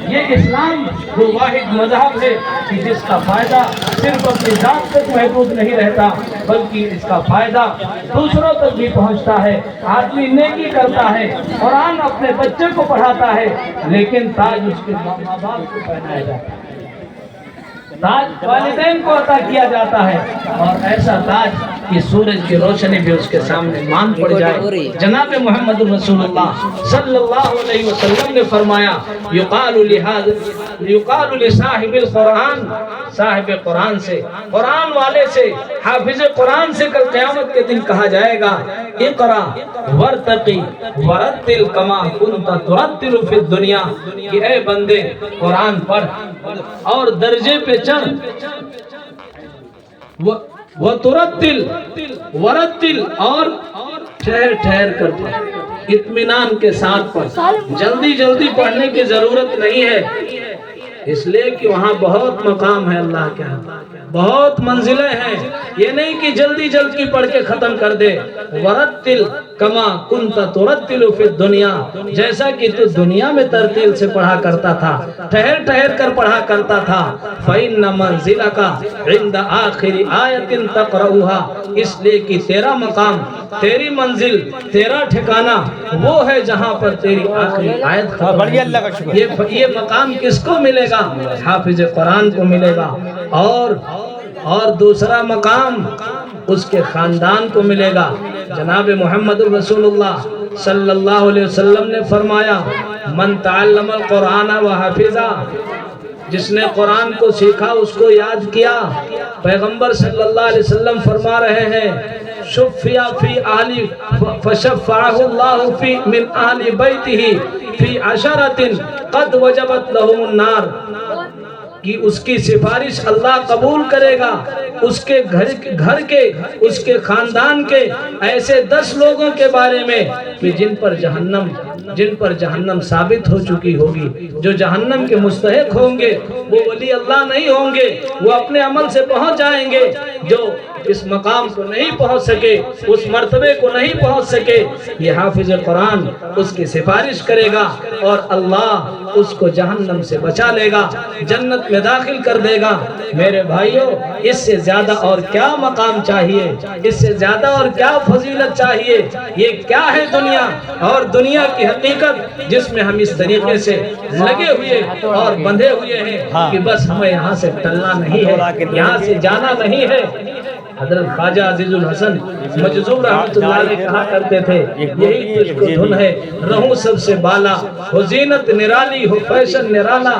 یہ اسلام وہ واحد مذہب ہے کہ جس کا فائدہ صرف اپنی ذات تک محدود نہیں رہتا، بلکہ اس کا فائدہ دوسروں تک بھی پہنچتا ہے۔ آدمی نیکی کرتا ہے، قرآن اپنے بچے کو پڑھاتا ہے، لیکن تاج اس کے ماں باپ کو پہنایا جاتا ہے، تاج والدین کو عطا کیا جاتا ہے، اور ایسا تاج کہ سورج کی روشنی بھی اس کے سامنے مان پڑ جائے۔ جناب محمد رسول اللہ صلی اللہ علیہ وسلم نے فرمایا یقال لصاحب القرآن، صاحب قرآن سے، قرآن والے سے، حافظ قرآن سے کل قیامت کے دن کہا جائے گا اقرا ورتقی ورتل کما کنت ترتل فی الدنیا، کہ اے بندے قرآن پڑھ اور درجے پہ چڑھ، وَتُرَتِّلْ وَرَتِّلْ، اور ٹھہر ٹھہر کر پڑھ، اطمینان کے ساتھ پڑھ، جلدی جلدی پڑھنے کی ضرورت نہیں ہے، اس لیے کہ وہاں بہت مقام ہے اللہ کے ہاں، بہت منزلیں ہیں، یہ نہیں کہ جلدی جلدی پڑھ کے ختم کر دے۔ وَرَتِّلْ کما کنت ترتل فی الدنیا، جیسا کہ تو دنیا میں ترتیل سے پڑھا کرتا تھا، ٹھہر ٹھہر کر پڑھا کرتا تھا۔ فَإِنَّ مَنزِلَكَ عِنْدَ آخِرِ آیَةٍ تَقْرَؤُهَا، اس لیے کہ تیرا مقام، تیری منزل، تیرا ٹھکانہ وہ ہے جہاں پر تیری آخری آیت ختم۔ یہ مقام کس کو ملے گا؟ حافظ قرآن کو ملے گا، اور دوسرا مقام اس کے خاندان کو ملے گا۔ جناب محمد رسول اللہ صلی اللہ علیہ وسلم نے فرمایا من تعلم القرآن وحفظہ، جس نے قرآن کو سیکھا اس کو یاد کیا۔ پیغمبر صلی اللہ علیہ وسلم فرما رہے ہیں شفیہ فی اہلی فشفعہ اللہ فی من اہل بیتہ فی عشرۃ قد وجبت لہم النار، کہ اس کی سفارش اللہ قبول کرے گا اس کے گھر کے، اس کے خاندان کے ایسے 10 لوگوں کے بارے میں کہ جن پر جہنم ثابت ہو چکی ہوگی، جو جہنم کے مستحق ہوں گے، وہ ولی اللہ نہیں ہوں گے، وہ اپنے عمل سے پہنچ جائیں گے۔ جو اس مقام کو نہیں پہنچ سکے، اس مرتبے کو نہیں پہنچ سکے، یہ حافظ قرآن اس کی سفارش کرے گا اور اللہ اس کو جہنم سے بچا لے گا، جنت میں داخل کر دے گا۔ میرے بھائیوں، اس سے زیادہ اور کیا مقام چاہیے، اس سے زیادہ اور کیا فضیلت چاہیے؟ یہ کیا ہے دنیا اور دنیا کی حقیقت جس میں ہم اس طریقے سے لگے ہوئے اور بندھے ہوئے ہیں کہ بس ہمیں یہاں سے ٹلنا نہیں ہے، یہاں سے جانا نہیں ہے۔ حضرت خواجہ عزیز الحسن مجذوب رحمت اللہ علیہ کہا کرتے تھے یہی تجھ کو دھن ہے رہوں سب سے بالا، ہو زینت نرالی ہو فیشن نرالا،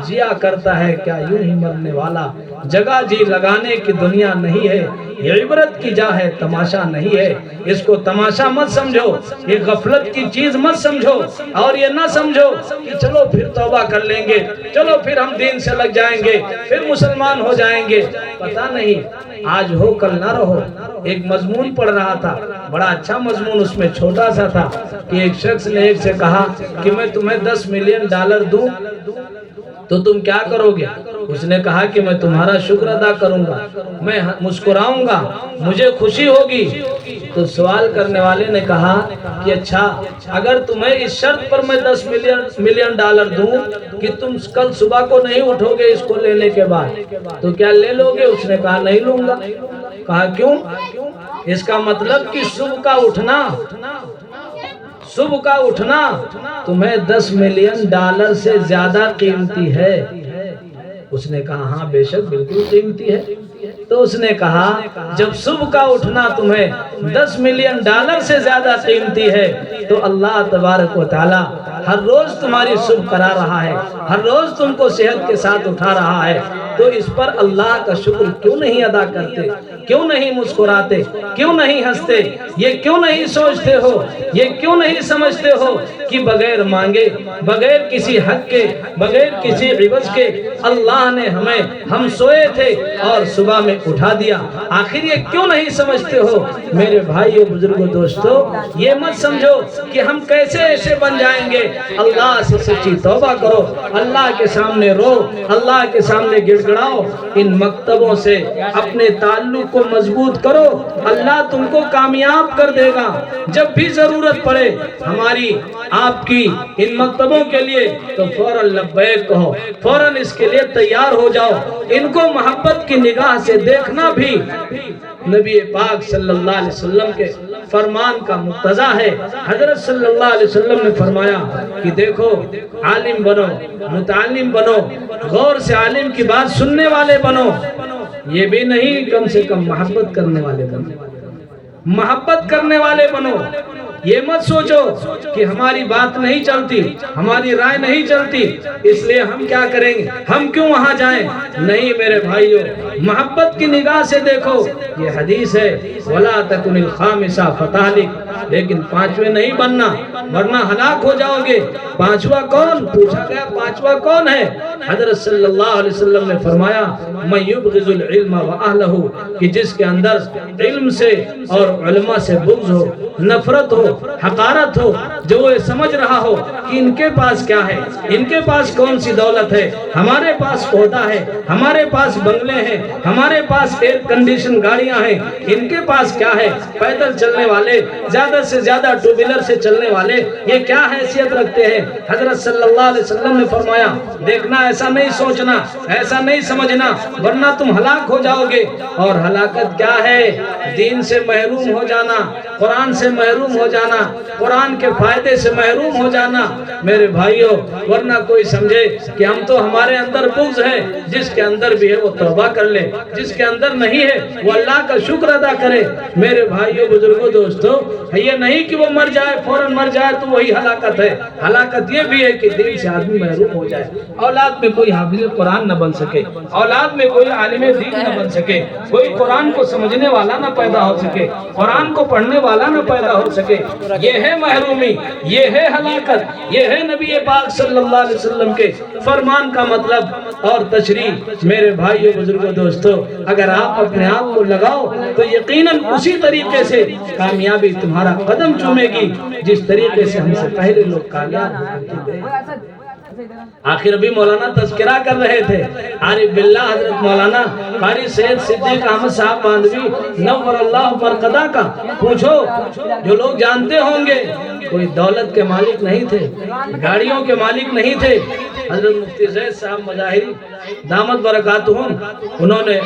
جیا کرتا ہے کیا یوں ہی مرنے والا۔ جگہ جی لگانے کی دنیا نہیں ہے، یہ عبرت کی جا ہے تماشا نہیں ہے۔ اس کو تماشا مت سمجھو، یہ غفلت کی چیز مت سمجھو، اور یہ نہ سمجھو کہ چلو پھر توبہ کر لیں گے، چلو پھر ہم دین سے لگ جائیں گے، پھر مسلمان ہو جائیں گے۔ پتہ نہیں آج ہو کل نہ رہو۔ ایک مضمون پڑھ رہا تھا، بڑا اچھا مضمون، اس میں چھوٹا سا تھا کہ ایک شخص نے ایک سے کہا کہ میں تمہیں $10 ملین دوں تو تم کیا کرو گے؟ اس نے کہا کہ میں تمہارا شکر ادا کروں گا، میں مسکراؤں گا، مجھے خوشی ہوگی۔ تو سوال کرنے والے نے کہا کہ اچھا اگر تمہیں اس شرط پر میں $10 ملین دوں کہ تم کل صبح کو نہیں اٹھو گے اس کو لینے کے بعد، تو کیا لے لو گے؟ اس نے کہا نہیں لوں گا۔ کہا کیوں؟ اس کا مطلب کہ صبح کا اٹھنا تمہیں $10 ملین سے زیادہ قیمتی ہے۔ اس نے کہا ہاں بے شک بالکل قیمتی ہے۔ تو اس نے کہا جب صبح کا اٹھنا تمہیں $10 ملین سے زیادہ قیمتی ہے تو اللہ تبارک و تعالی ہر روز تمہاری صبح کرا رہا ہے، ہر روز تم کو صحت کے ساتھ اٹھا رہا ہے، تو اس پر اللہ کا شکر کیوں نہیں ادا کرتے؟ کیوں نہیں مسکراتے؟ کیوں نہیں ہنستے؟ یہ کیوں نہیں سوچتے ہو؟ یہ کیوں نہیں سمجھتے ہو کہ بغیر مانگے، بغیر کسی حق کے، بغیر کسی عوض کے اللہ نے ہم سوئے تھے اور صبح میں اٹھا دیا؟ آخر یہ کیوں نہیں سمجھتے ہو؟ میرے بھائیو بزرگوں دوستو، یہ مت سمجھو کہ ہم کیسے ایسے بن جائیں گے۔ اللہ سے سچی توبہ کرو، اللہ کے سامنے رو، اللہ کے سامنے گڑ گڑاؤ، ان مکتبوں سے اپنے تعلق کو مضبوط کرو، اللہ تم کو کامیاب کر دے گا۔ جب بھی ضرورت پڑے ہماری آپ کی ان مکتبوں کے لیے تو فوراً لبیک کہو، فوراً اس کے لیے تیار ہو جاؤ۔ ان کو محبت کی نگاہ سے دیکھنا بھی نبی پاک صلی اللہ علیہ وسلم کے فرمان کا مقتضا ہے۔ حضرت صلی اللہ علیہ وسلم نے فرمایا کہ دیکھو عالم بنو، متعلم بنو، غور سے عالم کی بات سننے والے بنو، یہ بھی نہیں کم سے کم محبت کرنے والے بنو، محبت کرنے والے بنو۔ یہ مت سوچو کہ ہماری بات نہیں چلتی، ہماری رائے نہیں چلتی، اس لیے ہم کیا کریں گے، ہم کیوں وہاں جائیں؟ نہیں میرے بھائیو، محبت کی نگاہ سے دیکھو۔ یہ حدیث ہے وَلَا تَكُنِ الْخَامِسَ فَتَهْلِكَ، لیکن پانچویں نہیں بننا ورنہ ہلاک ہو جاؤ گے۔ پانچواں کون؟ پوچھا گیا پانچواں کون ہے؟ حضرت صلی اللہ علیہ وسلم نے فرمایا مَن يُبْغِضُ الْعِلْمَ وَأَهْلَهُ، کہ جس کے اندر علم سے اور علماء سے بغض ہو، نفرت ہو، حقارت ہو، جو وہ سمجھ رہا ہو کہ ان کے پاس کیا ہے، ان کے پاس کون سی دولت ہے، ہمارے پاس عہدہ ہے، ہمارے پاس بنگلے ہیں، ہمارے پاس ایئر کنڈیشن گاڑیاں ہیں، ان کے پاس کیا ہے، پیدل چلنے والے، زیادہ سے زیادہ ٹو ویلر سے چلنے والے، یہ کیا حیثیت رکھتے ہیں؟ حضرت صلی اللہ علیہ وسلم نے فرمایا دیکھنا، ایسا نہیں سوچنا، ایسا نہیں سمجھنا، ورنہ تم ہلاک ہو جاؤ گے۔ اور ہلاکت کیا ہے؟ دین سے محروم ہو جانا، قرآن سے محروم ہو جانا، قرآن کے فائدے سے محروم ہو جانا میرے بھائیوں۔ ورنہ کوئی سمجھے کہ ہم تو ہمارے اندر بغض ہے، جس کے اندر بھی ہے وہ توبہ کر لے، جس کے اندر نہیں ہے وہ اللہ کا شکر ادا کرے۔ میرے بھائیوں بزرگوں دوستو، یہ نہیں کہ وہ مر جائے، فوراً مر جائے تو وہی ہلاکت ہے۔ ہلاکت یہ بھی ہے کہ دین سے آدمی محروم ہو جائے، اولاد میں کوئی حافظ قرآن نہ بن سکے، اولاد میں کوئی عالم دین نہ بن سکے، کوئی قرآن کو سمجھنے والا نہ پیدا ہو سکے، قرآن کو پڑھنے والا نہ پیدا ہو سکے۔ یہ ہے محرومی، یہ ہے ہلاکت، یہ ہے نبی پاک صلی اللہ علیہ وسلم کے فرمان کا مطلب اور تشریح۔ میرے بھائیوں بزرگوں دوستو، اگر آپ اپنے آپ کو لگاؤ تو یقیناً اسی طریقے سے کامیابی تمہارا قدم چومے گی جس طریقے سے ہم سے پہلے لوگ کامیاب ہوئے۔ آخر ابھی مولانا تذکرہ کر رہے تھے، عارف باللہ حضرت مولانا قاری سید صدیق احمد صاحب باندھوی نور اللہ مرقدہ کا۔ پوچھو جو لوگ جانتے ہوں گے، کوئی دولت کے مالک نہیں تھے، گاڑیوں کے مالک نہیں تھے۔ حضرت مفتی زید صاحب مظاہری دامت برکاتہم، انہوں نے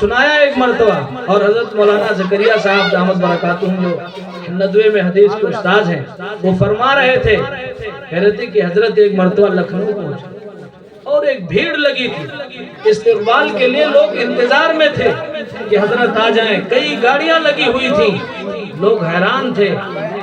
سنایا ایک مرتبہ، اور حضرت مولانا زکریا صاحب دامت برکاتہم جو ندوے میں حدیث کے استاد ہیں، وہ فرما رہے تھے، کہہ رہے تھے کہ حضرت ایک مرتبہ لکھنؤ پہنچے اور ایک بھیڑ لگی تھی، استقبال کے لیے لوگ انتظار میں تھے کہ حضرت آ جائیں، کئی گاڑیاں لگی ہوئی تھیں۔ لوگ حیران تھے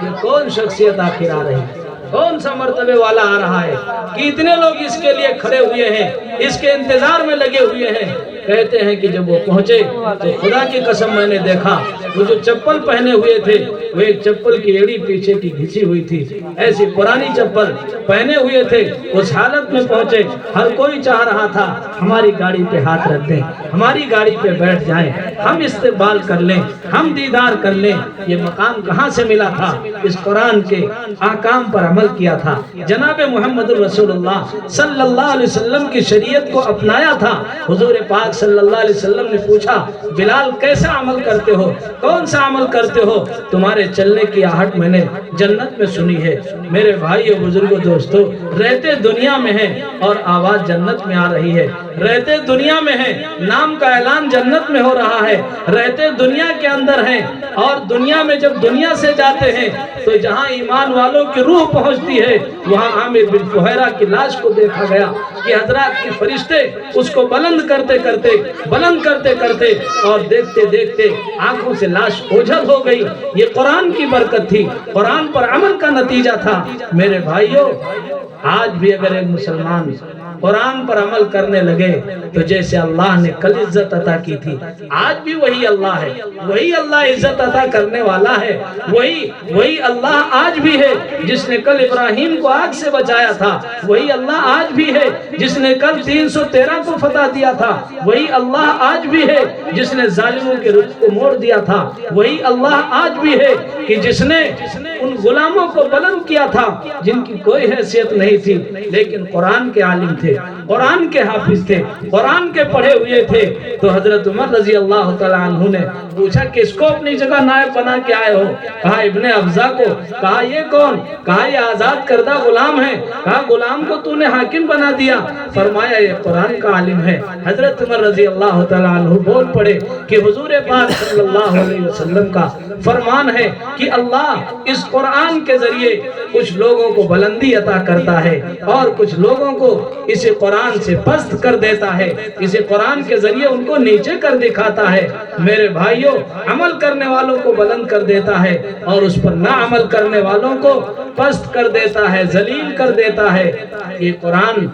کہ کون شخصیت آخر آ رہی ہے، کون سا مرتبے والا آ رہا ہے کہ اتنے لوگ اس کے لیے کھڑے ہوئے ہیں، اس کے انتظار میں لگے ہوئے ہیں۔ کہتے ہیں کہ جب وہ پہنچے تو خدا کی قسم میں نے دیکھا وہ جو چپل پہنے ہوئے تھے وہ ایک چپل کی ایڑی پیچھے کی گھسی ہوئی تھی، ایسی پرانی چپل پہنے ہوئے تھے۔ اس حالت میں پہنچے، ہر کوئی چاہ رہا تھا ہماری گاڑی پہ ہاتھ رکھ دیں، ہماری گاڑی پہ بیٹھ جائیں، ہم استقبال کر لیں، ہم دیدار کر لیں۔ یہ مقام کہاں سے ملا تھا؟ اس قرآن کے احکام پر عمل کیا تھا، جناب محمد رسول اللہ صلی اللہ علیہ وسلم کی شریعت کو اپنایا تھا۔ حضور پاک صلی اللہ علیہ وسلم نے پوچھا بلال کیسا عمل کرتے ہو، کون سا عمل کرتے ہو؟ تمہارے چلنے کی آہٹ میں نے جنت میں سنی ہے۔ میرے بھائیو بزرگوں دوستو، رہتے دنیا میں ہیں اور آواز جنت میں آ رہی ہے، رہتے دنیا میں ہیں نام کا اعلان جنت میں ہو رہا ہے، رہتے دنیا کے اندر ہیں اور دنیا میں جب دنیا سے جاتے ہیں تو جہاں ایمان والوں کی روح پہنچتی ہے وہاں عامر بن فہیرہ کی لاش کو دیکھا گیا کہ حضرات کے فرشتے اس کو بلند کرتے کرتے اور دیکھتے دیکھتے آنکھوں سے لاش اوجھل ہو گئی۔ یہ قرآن کی برکت تھی، قرآن پر عمل کا نتیجہ تھا۔ میرے بھائیو، آج بھی اگر ایک مسلمان قرآن پر عمل کرنے لگے تو جیسے اللہ نے کل عزت عطا کی تھی آج بھی وہی اللہ ہے، وہی اللہ عزت عطا کرنے والا ہے، وہی اللہ آج بھی ہے جس نے کل ابراہیم کو آگ سے بچایا تھا، وہی اللہ آج بھی ہے جس نے کل 313 کو فتح دیا تھا، وہی اللہ آج بھی ہے جس نے ظالموں کے رخ کو موڑ دیا تھا، وہی اللہ آج بھی ہے کہ جس نے ان غلاموں کو بلند کیا تھا جن کی کوئی حیثیت نہیں تھی لیکن قرآن کے عالم تھے، قرآن کے حافظ تھے، قرآن کے پڑھے ہوئے تھے۔ تو حضرت عمر رضی اللہ تعالیٰ عنہ نے پوچھا کہ اس کو اپنی جگہ نائب بنا کے آئے ہو؟ کہا ابن افزا کو۔ کہا یہ کون؟ کہا یہ آزاد کردہ غلام ہے۔ کہا غلام کو تو نے حاکم بنا دیا؟ فرمایا یہ قرآن کا عالم ہے۔ حضرت عمر رضی اللہ تعالیٰ عنہ بول پڑے کہ حضور پاک صلی اللہ علیہ وسلم کا فرمان ہے کہ اللہ اس قرآن کے ذریعے کچھ لوگوں کو بلندی عطا کرتا ہے اور کچھ لوگوں کو اسے قرآن سے پست کر دیتا ہے، اسے قرآن کے ذریعے ان کو نیچے کر دکھاتا ہے۔ میرے بھائیوں، عمل کرنے والوں کو بلند کر دیتا ہے اور اس پر نہ عمل کرنے والوں کو پست کر دیتا ہے، ذلیل کر دیتا ہے۔ یہ قرآن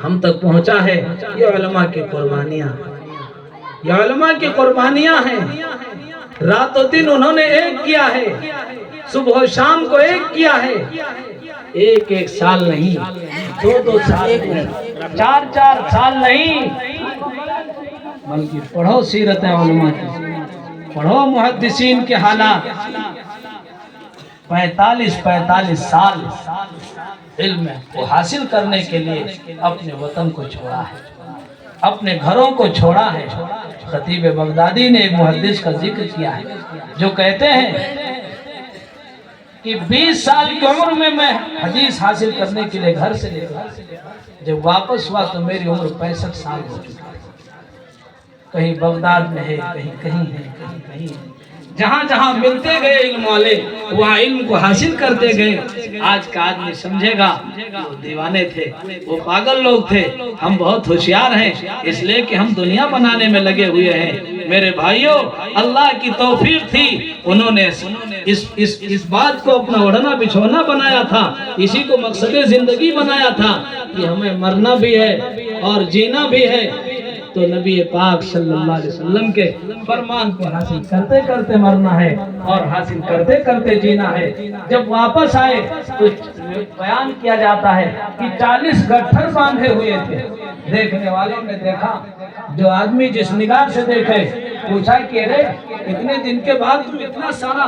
ہم تک پہنچا ہے، یہ علماء کی قربانیاں، یہ علماء کی قربانیاں ہیں۔ رات و دن انہوں نے ایک کیا ہے، صبح و شام کو ایک کیا ہے، ایک سال نہیں، دو سال نہیں، چار سال نہیں، بلکہ پڑھو سیرت علماء کی، پڑھو محدثین کے حالات۔ 45 سال علم کو حاصل کرنے کے لیے اپنے وطن کو چھوڑا ہے، اپنے گھروں کو چھوڑا ہے۔ خطیب بغدادی نے ایک محدث کا ذکر کیا ہے جو کہتے ہیں کہ 20 سال کی عمر میں حدیث حاصل کرنے کے لیے گھر سے نکلا، جب واپس ہوا تو میری عمر 65 سال ہو چکی ہے۔ کہیں بغداد میں ہے، کہیں ہے، جہاں جہاں ملتے گئے علم والے وہاں علم کو حاصل کرتے گئے۔ آج کا آدمی سمجھے گا وہ دیوانے تھے، وہ پاگل لوگ تھے، ہم بہت ہوشیار ہیں اس لیے کہ ہم دنیا بنانے میں لگے ہوئے ہیں۔ میرے بھائیوں، اللہ کی توفیق تھی، انہوں نے اس بات کو اپنا اوڑھنا بچھونا بنایا تھا، اسی کو مقصد زندگی بنایا تھا کہ ہمیں مرنا بھی ہے اور جینا بھی ہے تو نبی پاک صلی اللہ علیہ وسلم کے فرمان کو حاصل کرتے کرتے مرنا ہے اور حاصل کرتے کرتے جینا ہے۔ جب واپس آئے تو بیان کیا جاتا ہے کہ 40 گٹھر باندھے ہوئے تھے۔ دیکھنے والوں نے دیکھا، جو آدمی جس نگاہ سے دیکھے پوچھا کہ ارے اتنے دن کے بعد تم اتنا سارا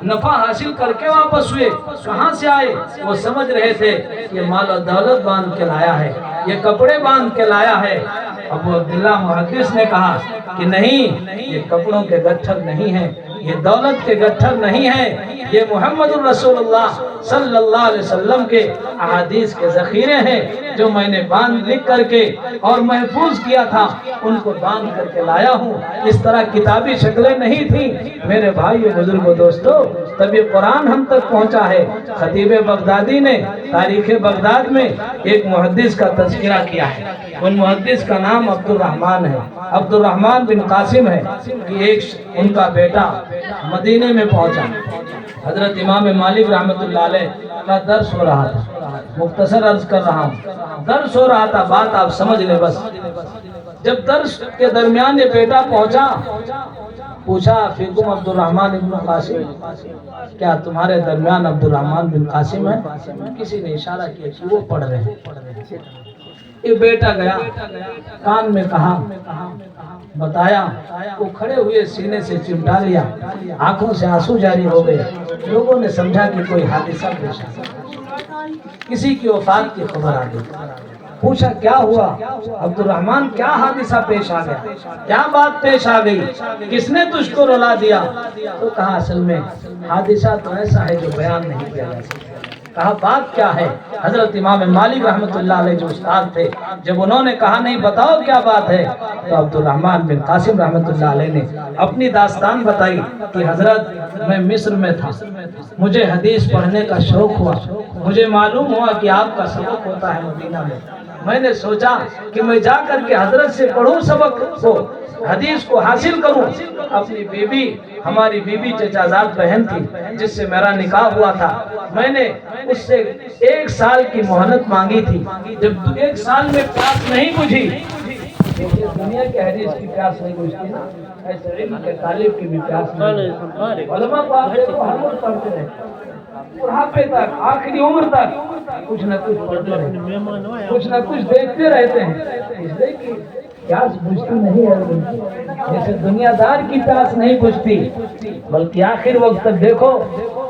نفع حاصل کر کے واپس ہوئے، کہاں سے آئے؟ وہ سمجھ رہے تھے یہ مال و دولت باندھ کے لایا ہے، یہ کپڑے باندھ کے لایا ہے۔ ابو عبداللہ محدث نے کہا کہ نہیں، یہ کپڑوں کے گٹھر نہیں ہیں، یہ دولت کے گٹھر نہیں ہیں، یہ محمد الرسول اللہ صلی اللہ علیہ وسلم کے احادیث کے ذخیرے ہیں جو میں نے باندھ لکھ کر کے اور محفوظ کیا تھا، ان کو باندھ کر کے لایا ہوں۔ اس طرح کتابی شکلیں نہیں تھیں۔ میرے بھائیو بزرگوں دوستو، تب یہ قرآن ہم تک پہنچا ہے۔ خطیب بغدادی نے تاریخ بغداد میں ایک محدث کا تذکرہ کیا ہے، ان محدث کا نام عبد الرحمن ہے، عبد الرحمن بن قاسم ہے کہ ایک ان کا بیٹا مدینے میں پہنچا۔ حضرت امام مالک رحمت اللہ علیہ کا درس ہو رہا تھا، مختصر عرض کر رہا ہوں، درس ہو رہا تھا، بات آپ سمجھ لیں بس۔ جب درس کے درمیان یہ بیٹا پہنچا، پوچھا فیکم عبد الرحمن بن قاسم، کیا تمہارے درمیان عبد الرحمن بن قاسم ہے؟ کسی نے اشارہ کیا کہ وہ پڑھ رہے ہیں۔ یہ بیٹا گیا، کان میں کہا، بتایا، وہ کھڑے ہوئے سینے سے چمٹا لیا، آنکھوں سے آنسو جاری ہو گئے۔ لوگوں نے سمجھا کہ کوئی حادثہ پیش آ گیا، کسی کی وفات کی خبر آ گئی۔ پوچھا کیا ہوا عبد الرحمن، کیا حادثہ پیش آ گیا، کیا بات پیش آ گئی، کس نے تجھ کو رلا دیا؟ تو کہا اصل میں حادثہ تو ایسا ہے جو بیان نہیں کیا جا سکتا۔ کہا بات کیا ہے؟ حضرت امام مالک رحمۃ اللہ علیہ جو استاد تھے، جب انہوں نے کہا نہیں بتاؤ کیا بات ہے، تو عبد الرحمن بن قاسم رحمۃ اللہ علیہ نے اپنی داستان بتائی کہ حضرت میں مصر میں تھا، مجھے حدیث پڑھنے کا شوق ہوا، مجھے معلوم ہوا کہ آپ کا سبق ہوتا ہے مدینہ میں نے سوچا کہ میں جا کر کے حضرت سے پڑھوں سبق کو، حدیث کو حاصل کروں۔ اپنی بیوی، ہماری بیوی چچا زاد بہن تھی جس سے میرا نکاح ہوا تھا، میں نے اس سے 1 سال کی مہلت مانگی تھی۔ جب 1 سال میں پیاس نہیں بجھی، دنیا کے حدیث کی پیاس نہیں بجھتی نا، ایسے علم کے طالب کی بھی پیاس نہیں۔ علماء کو آپ دیکھو ہر روز پڑھتے رہے، بڑھاپے تک، آخری عمر تک کچھ نہ کچھ پڑھتے رہتے، کچھ نہ کچھ دیکھتے رہتے ہیں، اس لیے کہ پیاس بجھتی نہیں ہے۔ جیسے دنیا دار کی پیاس نہیں بجھتی، بلکہ آخر وقت تک دیکھو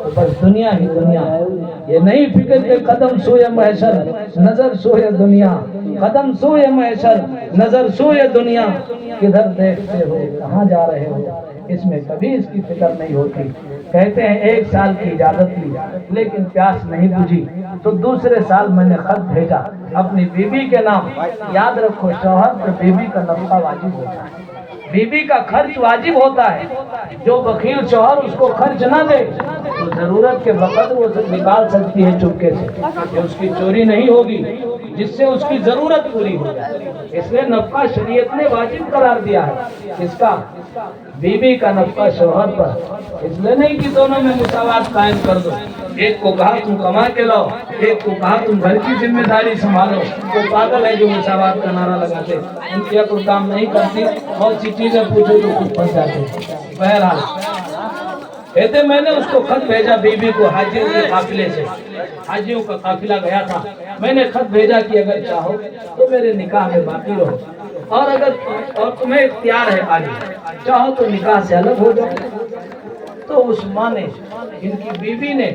تو بس دنیا ہی دنیا ہے۔ یہ نہیں فکر کہ قدم سوئے محشر نظر سوئے دنیا، قدم سوئے محشر نظر سوئے دنیا، کدھر دیکھتے ہو کہاں جا رہے ہو، اس میں کبھی اس کی فکر نہیں ہوتی۔ کہتے ہیں 1 سال کی اجازت لی لیکن پیاس نہیں بجھی، تو دوسرے سال میں نے خط بھیجا اپنی بیوی کے نام۔ یاد رکھو شوہر پر بیوی کا نفقہ واجب ہوتا ہے، بیوی کا خرچ واجب ہوتا ہے۔ جو بخیل شوہر اس کو خرچ نہ دے تو ضرورت کے وقت وہ نکال سکتی ہے چپکے سے، کہ اس کی چوری نہیں ہوگی، جس سے اس کی ضرورت پوری ہو جائے۔ اس لیے نفقہ شریعت نے واجب قرار دیا ہے، اس کا بیوی کا نفقہ شوہر پر، اس لیے نہیں کہ دونوں میں مساوات قائم کر دو۔ ایک کو کہا تم کما کے لاؤ، ایک کو کہا تم گھر کی ذمہ داری سنبھالو۔ وہ پاگل ہے جو مساوات کا نعرہ لگاتے، ان کی عقل کام نہیں کرتی، بہت سی چیزیں پوچھو تو خود پھنس جاتے۔ بہرحال کہتے میں نے اس کو خط بھیجا بیوی کو، حاجیوں کے قافلے سے، حاجیوں کا قافلہ گیا تھا، میں نے خط بھیجا کہ اگر چاہو تو میرے نکاح میں باقی رہو، اور تمہیں اختیار ہے آگے، چاہو تو نکاح سے الگ ہو جاؤ۔ تو اس ماں نے، ان کی بیوی نے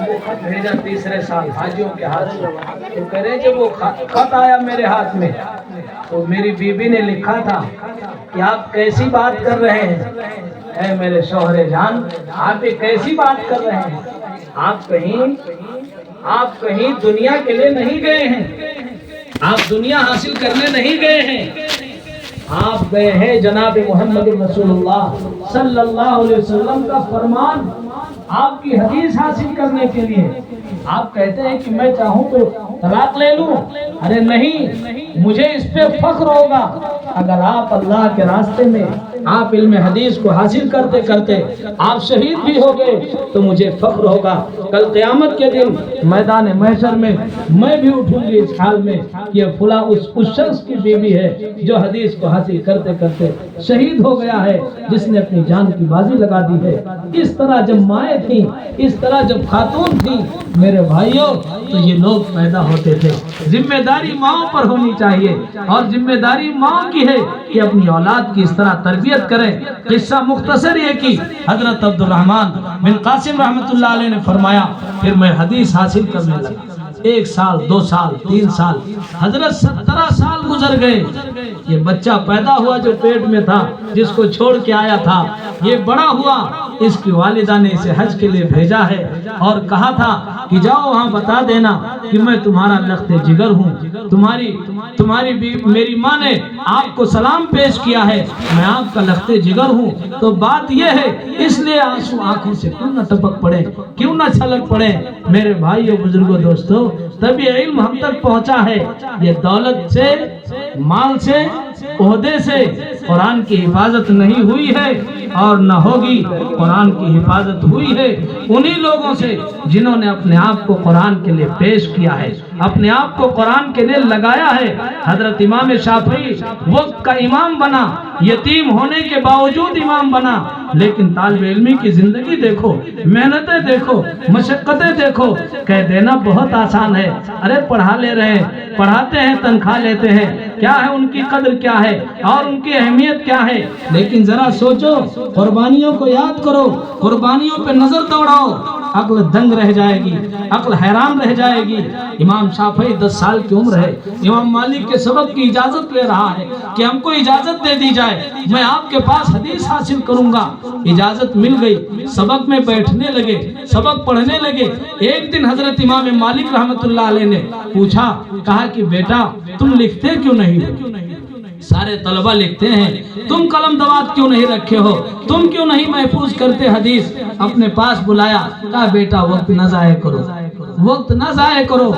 وہ خط بھیجا 3 سال حاجیوں کے ہاتھ سے۔ تو کہہ رہے جب وہ خط آیا میرے ہاتھ میں تو میری بیوی نے لکھا تھا کہ آپ کیسی بات کر رہے ہیں، اے میرے شوہر جان، آپ یہ کیسی بات کر رہے ہیں، آپ کہیں دنیا کے لیے نہیں گئے ہیں، آپ دنیا حاصل کرنے نہیں گئے ہیں، آپ گئے ہیں جناب محمد رسول اللہ صلی اللہ علیہ وسلم کا فرمان، آپ کی حدیث حاصل کرنے کے لیے۔ آپ کہتے ہیں کہ میں چاہوں تو طلاق لے لوں، ارے نہیں، مجھے اس پہ فخر ہوگا اگر آپ اللہ کے راستے میں، آپ علم حدیث کو حاصل کرتے کرتے آپ شہید بھی ہو گئے تو مجھے فخر ہوگا۔ کل قیامت کے دن میدان محشر میں میں بھی اٹھوں گی اس حال میں کہ فلاں اس شخص کی بیوی ہے جو حدیث کو حاصل کرتے کرتے شہید ہو گیا ہے، جس نے اپنی جان کی بازی لگا دی ہے۔ اس طرح جب مائیں تھیں، اس طرح جب خاتون تھیں میرے بھائیوں، تو یہ لوگ پیدا ہوتے تھے۔ ذمہ داری ماں پر ہونی چاہیے، اور ذمہ داری ماں کی ہے کہ اپنی اولاد کی اس طرح تربیت کریں۔ قصہ مختصر یہ کہ حضرت عبد الرحمن بن قاسم رحمۃ اللہ علیہ نے فرمایا پھر میں حدیث حاصل کرنے لگا۔ 1 سال 2 سال 3 سال، حضرت 17 سال گزر گئے۔ یہ بچہ پیدا ہوا جو پیٹ میں تھا، جس کو چھوڑ کے آیا تھا، یہ بڑا ہوا، اس کی والدہ نے اسے حج کے لیے بھیجا ہے اور کہا تھا کہ جاؤ وہاں بتا دینا کہ میں تمہارا لخت جگر ہوں، میری ماں نے آپ کو سلام پیش کیا ہے، میں آپ کا لخت جگر ہوں۔ تو بات یہ ہے، اس لیے آنسو آنکھوں سے کیوں نہ ٹپک پڑے، کیوں نہ چھلک پڑے میرے بھائیوں بزرگوں دوستوں، تب یہ علم ہم تک پہنچا ہے۔ یہ دولت سے، مال سے، عہدے سے قرآن کی حفاظت نہیں ہوئی ہے، اور نہ ہوگی۔ قرآن کی حفاظت ہوئی ہے انہی لوگوں سے جنہوں نے اپنے آپ کو قرآن کے لیے پیش کیا ہے، اپنے آپ کو قرآن کے لیے لگایا ہے۔ حضرت امام شافعی وقت کا امام بنا، یتیم ہونے کے باوجود امام بنا، لیکن طالب علمی کی زندگی دیکھو، محنتیں دیکھو، مشقتیں دیکھو۔ کہہ دینا بہت آسان ہے، ارے پڑھا لے رہے ہیں، پڑھاتے ہیں، تنخواہ لیتے ہیں، کیا ہے ان کی قدر کیا ہے اور ان کی اہمیت کیا ہے؟ لیکن ذرا سوچو، قربانیوں کو یاد کرو، قربانیوں پہ نظر دوڑاؤ، عقل دنگ رہ جائے گی، عقل حیران رہ جائے گی۔ امام شافعی 10 سال کی عمر ہے، امام مالک کے سبق کی اجازت لے رہا ہے کہ ہم کو اجازت دے دی جائے، میں آپ کے پاس حدیث حاصل کروں گا۔ اجازت مل گئی، سبق میں بیٹھنے لگے، سبق پڑھنے لگے۔ ایک دن حضرت امام مالک رحمت اللہ علیہ نے پوچھا، کہا کہ بیٹا تم لکھتے کیوں نہیں ہو؟ سارے طلبہ لکھتے ہیں، تم قلم دوات کیوں نہیں رکھے ہو؟ تم کیوں نہیں محفوظ کرتے حدیث؟ اپنے پاس بلایا، کہا بیٹا وقت نہ ضائع کرو، وقت نہ ضائع کرو۔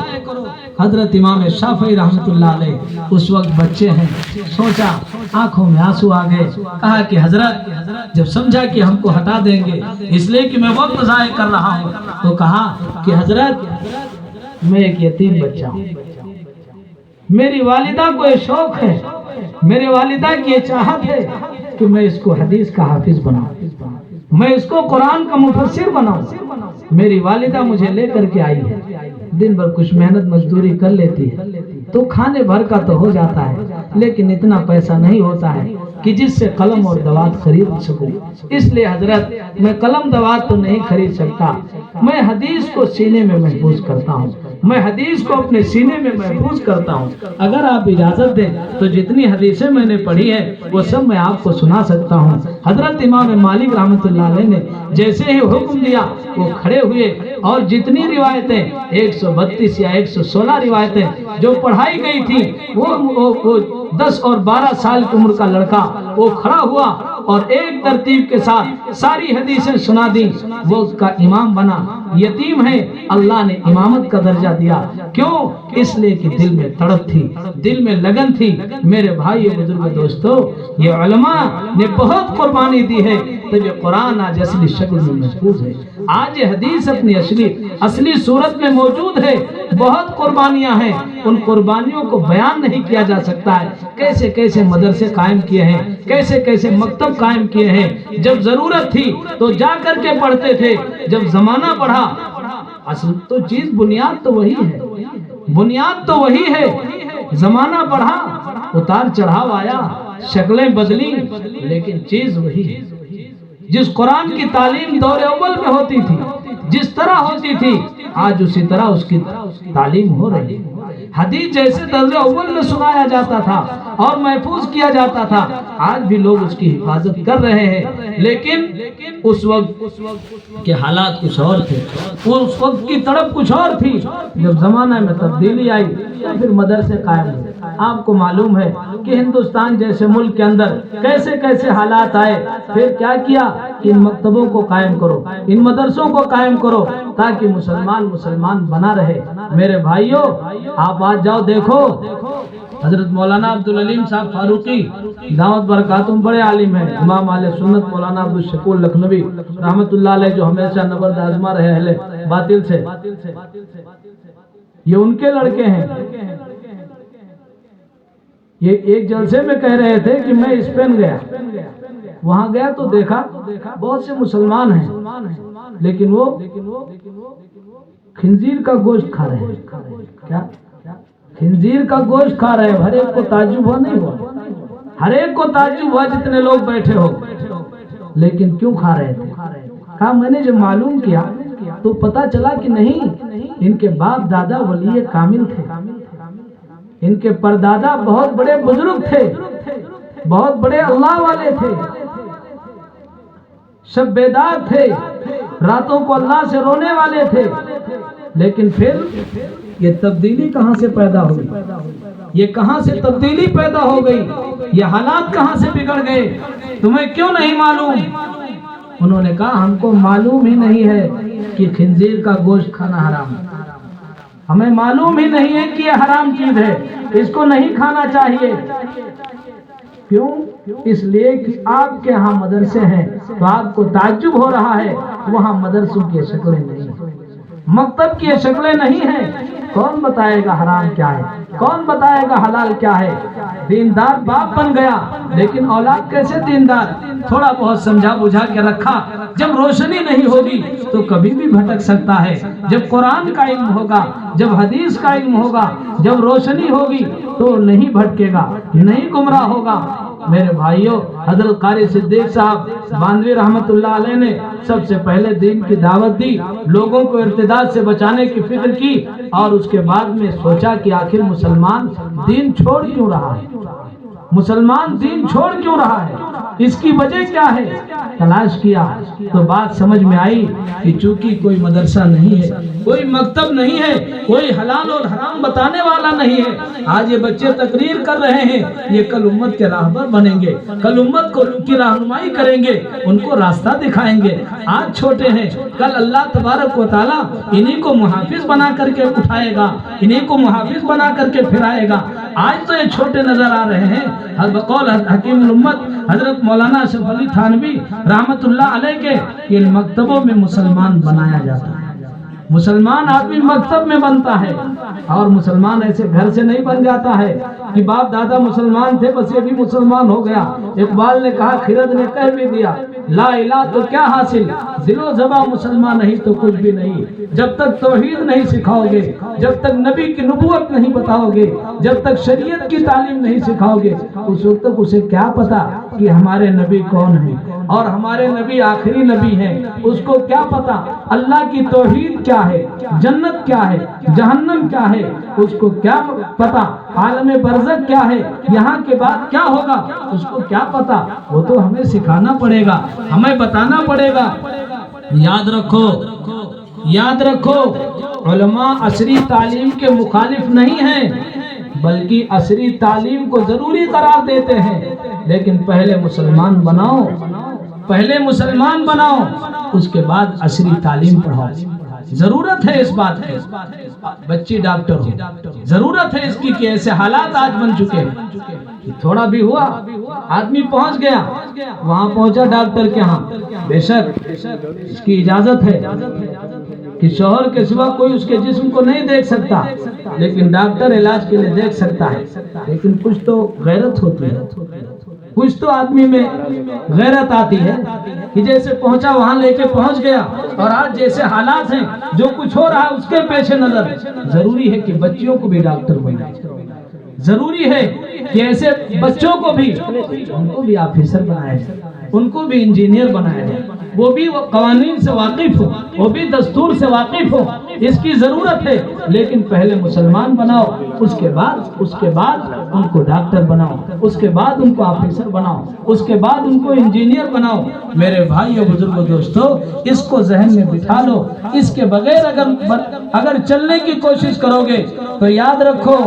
حضرت امام شافعی رحمت اللہ علیہ اس وقت بچے ہیں، سوچا، آنکھوں میں آنسو آ گئے، کہا کہ حضرت جب سمجھا کہ ہم کو ہٹا دیں گے اس لیے کہ میں وقت ضائع کر رہا ہوں، تو کہا کہ حضرت میں ایک یتیم بچہ ہوں، میری والدہ کو یہ شوق ہے، میرے والدہ کی یہ چاہت ہے کہ میں اس کو حدیث کا حافظ بناؤں، میں اس کو قرآن کا مفسر بناؤں۔ میری والدہ مجھے لے کر کے آئی ہے، دن بھر کچھ محنت مزدوری کر لیتی ہے تو کھانے بھر کا تو ہو جاتا ہے، لیکن اتنا پیسہ نہیں ہوتا ہے کہ جس سے قلم اور دوات خرید سکوں۔ اس لیے حضرت میں قلم دوات تو نہیں خرید سکتا، میں حدیث کو سینے میں محفوظ کرتا ہوں، میں حدیث کو اپنے سینے میں محفوظ کرتا ہوں۔ اگر آپ اجازت دیں تو جتنی حدیثیں میں نے پڑھی ہیں وہ سب میں آپ کو سنا سکتا ہوں۔ حضرت امام مالک رحمت اللہ علیہ نے جیسے ہی حکم دیا وہ کھڑے ہوئے اور جتنی روایتیں 132 یا 116 روایتیں جو پڑھائی گئی تھی وہ 10 اور 12 سال کی عمر کا لڑکا وہ کھڑا ہوا اور ایک ترتیب کے ساتھ ساری حدیثیں سنا دی، وہ اس کا امام بنا۔ یتیم ہے، اللہ نے امامت کا درجہ دیا، کیوں؟ اس لیے کہ دل میں تڑپ تھی، دل میں لگن تھی۔ میرے بھائی بزرگ دوستو، یہ علماء نے بہت قربانی دی ہے تب یہ قرآن آج اصلی شکل میں محفوظ ہے، آج یہ حدیث اپنی اصلی صورت میں موجود ہے۔ بہت قربانیاں ہیں، ان قربانیوں کو بیان نہیں کیا جا سکتا ہے۔ کیسے کیسے مدرسے قائم کیے ہیں، کیسے کیسے مکتب قائم کیے ہیں، جب ضرورت تھی تو جا کر کے پڑھتے تھے، جب زمانہ بڑھا اصل تو چیز بنیاد تو وہی ہے، بنیاد تو وہی ہے، زمانہ بڑھا، اتار چڑھاؤ آیا، شکلیں بدلی، لیکن چیز وہی ہے۔ جس قرآن کی تعلیم دور اول میں ہوتی تھی، جس طرح ہوتی تھی، آج اسی طرح اس کی تعلیم ہو رہی ہے۔ حدیث جیسے درجہ اول میں سنایا جاتا تھا اور محفوظ کیا جاتا تھا، آج بھی لوگ اس کی حفاظت کر رہے ہیں، لیکن اس وقت کے حالات کچھ اور تھے، اس وقت کی تڑپ کچھ اور تھی۔ جب زمانہ میں تبدیلی آئی تو پھر مدرسے قائم ہوئے۔ آپ کو معلوم ہے کہ ہندوستان جیسے ملک کے اندر کیسے کیسے حالات آئے، پھر کیا کیا؟ ان مکتبوں کو قائم کرو، ان مدرسوں کو قائم کرو تاکہ مسلمان بنا رہے۔ میرے بھائیوں، آپ آج جاؤ دیکھو، حضرت مولانا عبدالعلیم صاحب فاروقی دعوت برکاتہم بڑے عالم ہیں، امام اہل سنت مولانا عبدالشکور لکھنوی رحمت اللہ علیہ جو ہمیشہ نبرد آزما رہے اہل باطل سے، یہ ان کے لڑکے ہیں۔ یہ ایک جلسے میں کہہ رہے تھے کہ میں اسپین گیا، وہاں گیا تو دیکھا بہت سے مسلمان ہیں، لیکن وہ خنزیر کا گوشت کھا رہے ہیں۔ کیا؟ خنزیر کا گوشت کھا رہے ہیں۔ ہر ایک کو تعجب ہوا نہیں ہوا؟ ہر ایک کو تعجب ہوا جتنے لوگ بیٹھے ہو، لیکن کیوں کھا رہے تھے؟ کہا میں نے جب معلوم کیا تو پتا چلا کہ نہیں، ان کے باپ دادا ولی کامل تھے، ان کے پردادا بہت بڑے بزرگ تھے، بہت بڑے اللہ والے تھے، شب بیدار تھے، راتوں کو اللہ سے رونے والے تھے، لیکن پھر یہ تبدیلی کہاں سے پیدا ہوئی؟ یہ کہاں سے تبدیلی پیدا ہو گئی؟ یہ حالات کہاں سے بگڑ گئے؟ تمہیں کیوں نہیں معلوم؟ انہوں نے کہا ہم کو معلوم ہی نہیں ہے کہ خنزیر کا گوشت کھانا حرام ہے، ہمیں معلوم ہی نہیں ہے کہ یہ حرام چیز ہے، اس کو نہیں کھانا چاہیے۔ کیوں؟ اس لیے کہ آپ کے ہاں مدرسے ہیں تو آپ کو تعجب ہو رہا ہے، وہاں مدرسوں کی شکلیں نہیں ہیں، مکتب کی شکلیں نہیں ہیں۔ کون بتائے گا حرام کیا ہے؟ کون بتائے گا حلال کیا ہے؟ دیندار باپ بن گیا لیکن اولاد کیسے دیندار؟ تھوڑا بہت سمجھا بجھا کے رکھا، جب روشنی نہیں ہوگی تو کبھی بھی بھٹک سکتا ہے۔ جب قرآن کا علم ہوگا، جب حدیث کا علم ہوگا، جب روشنی ہوگی تو نہیں بھٹکے گا، نہیں گمراہ ہوگا۔ میرے بھائیوں، حضرت قاری صدیق صاحب باندھوی رحمت اللہ علیہ نے سب سے پہلے دین کی دعوت دی، لوگوں کو ارتداد سے بچانے کی فکر کی، اور اس کے بعد میں سوچا کہ آخر مسلمان دین چھوڑ کیوں رہا ہے؟ مسلمان دین چھوڑ کیوں رہا ہے؟ اس کی وجہ کیا ہے؟ تلاش کیا تو بات سمجھ میں آئی کہ چونکہ کوئی مدرسہ نہیں ہے، کوئی مکتب نہیں ہے، کوئی حلال اور حرام بتانے والا نہیں ہے۔ آج یہ بچے تقریر کر رہے ہیں، یہ کل امت کے راہبر بنیں گے، کل امت کو کی رہنمائی کریں گے، ان کو راستہ دکھائیں گے۔ آج چھوٹے ہیں، کل اللہ تبارک و تعالیٰ انہی کو محافظ بنا کر کے اٹھائے گا، انہی کو محافظ بنا کر کے پھرائے گا۔ آج تو یہ چھوٹے نظر آ رہے ہیں۔ بقول حکیم الامت حضرت مولانا اشرف علی تھانوی رحمت اللہ علیہ کے ان مکتبوں میں مسلمان بنایا جاتا ہے۔ مسلمان آدمی مکتب میں بنتا ہے، اور مسلمان ایسے گھر سے نہیں بن جاتا ہے کہ باپ دادا مسلمان تھے بس یہ بھی مسلمان ہو گیا۔ اقبال نے کہا، خرد نے کہہ بھی دیا، لا الہ تو کیا حاصل، دل و زباں مسلمان نہیں تو کچھ بھی نہیں۔ جب تک توحید نہیں سکھاؤ گے، جب تک نبی کی نبوت نہیں بتاؤ گے، جب تک شریعت کی تعلیم نہیں سکھاؤ گے، اس وقت تک اسے کیا پتا کہ ہمارے نبی کون ہیں اور ہمارے نبی آخری نبی ہیں؟ اس کو کیا پتا اللہ کی توحید کیا ہے، جنت کیا ہے، جہنم کیا ہے؟ اس کو کیا پتا عالم برزخ کیا ہے، یہاں کے بعد کیا ہوگا؟ اس کو کیا پتا؟ وہ تو ہمیں سکھانا پڑے گا، ہمیں بتانا پڑے گا۔ یاد رکھو، یاد رکھو، علماء عصری تعلیم کے مخالف نہیں ہیں، بلکہ عصری تعلیم کو ضروری قرار دیتے ہیں، لیکن پہلے مسلمان بناؤ، پہلے مسلمان بناؤ، اس کے بعد عصری تعلیم پڑھاؤ۔ ضرورت ہے اس بات کی، بچی ڈاکٹر ہو، ضرورت ہے اس کی کہ ایسے حالات آج بن چکے ہیں، تھوڑا بھی ہوا آدمی پہنچ گیا، وہاں پہنچا ڈاکٹر کے ہاں، بے شک اس کی اجازت ہے کہ شوہر کے سوا کوئی اس کے جسم کو نہیں دیکھ سکتا، لیکن ڈاکٹر علاج کے لیے دیکھ سکتا ہے۔ لیکن کچھ تو غیرت ہوتی ہے، کچھ تو آدمی میں غیرت آتی ہے کہ جیسے پہنچا وہاں لے کے پہنچ گیا، اور آج جیسے حالات ہیں، جو کچھ ہو رہا ہے اس کے پیش نظر ضروری ہے کہ بچیوں کو بھی ڈاکٹر بنائے، ضروری ہے کہ ایسے بچوں کو بھی ان کو بھی آفیسر بنایا جائے، ان کو بھی انجینئر بنایا جائے، وہ بھی قوانین سے واقف ہو، وہ بھی دستور سے واقف ہو، اس کی ضرورت ہے۔ لیکن پہلے مسلمان بناؤ، اس کے بعد ان کو ڈاکٹر بناؤ، اس کے بعد ان کو آفیسر بناؤ، اس کے بعد ان کو انجینئر بناؤ۔ میرے بھائیو بزرگوں دوستو، اس کو ذہن میں بٹھا لو۔ اس کے بغیر اگر چلنے کی کوشش کرو گے تو یاد رکھو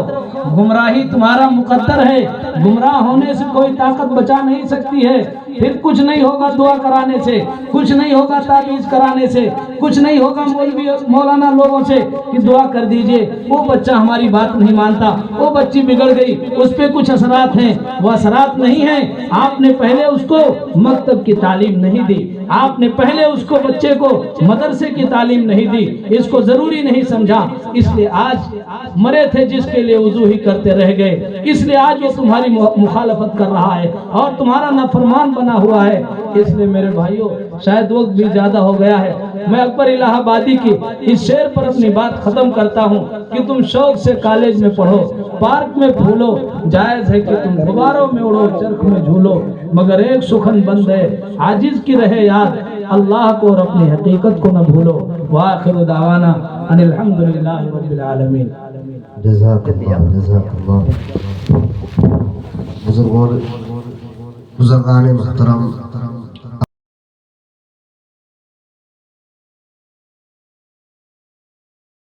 گمراہی تمہارا مقدر ہے، گمراہ ہونے سے کوئی طاقت بچا نہیں سکتی ہے۔ پھر کچھ نہیں ہوگا دعا کرانے سے، کچھ نہیں ہوگا تعویذ کرانے سے، کچھ نہیں ہوگا مولوی مولانا لوگوں سے کہ دعا کر دیجئے، وہ بچہ ہماری بات نہیں مانتا، وہ بچی بگڑ گئی، اس پہ کچھ اثرات ہیں۔ وہ اثرات نہیں ہیں، آپ نے پہلے اس کو مکتب کی تعلیم نہیں دی، آپ نے پہلے اس کو بچے کو مدرسے کی تعلیم نہیں دی، اس کو ضروری نہیں سمجھا، اس لیے آج مرے تھے جس کے لیے وضو ہی کرتے رہ گئے، اس لیے آج وہ تمہاری مخالفت کر رہا ہے اور تمہارا نافرمان بنا ہوا ہے۔ اس لیے میرے بھائیوں، شاید وقت بھی زیادہ ہو گیا ہے، میں اکبر الہ آبادی کی اس شعر پر اپنی بات ختم کرتا ہوں کہ تم شوق سے کالج میں پڑھو، پارک میں پھولو، جائز ہے کہ تم غباروں میں اڑو، چرخ میں جھولو، مگر ایک سخن بند ہے عاجز کی رہے یاد، اللہ کو اور اپنی حقیقت کو نہ بھولو۔ وآخر دعوانا ان الحمدللہ رب العالمین۔ جزاک اللہ، جزاک اللہ۔ بزرگان محترم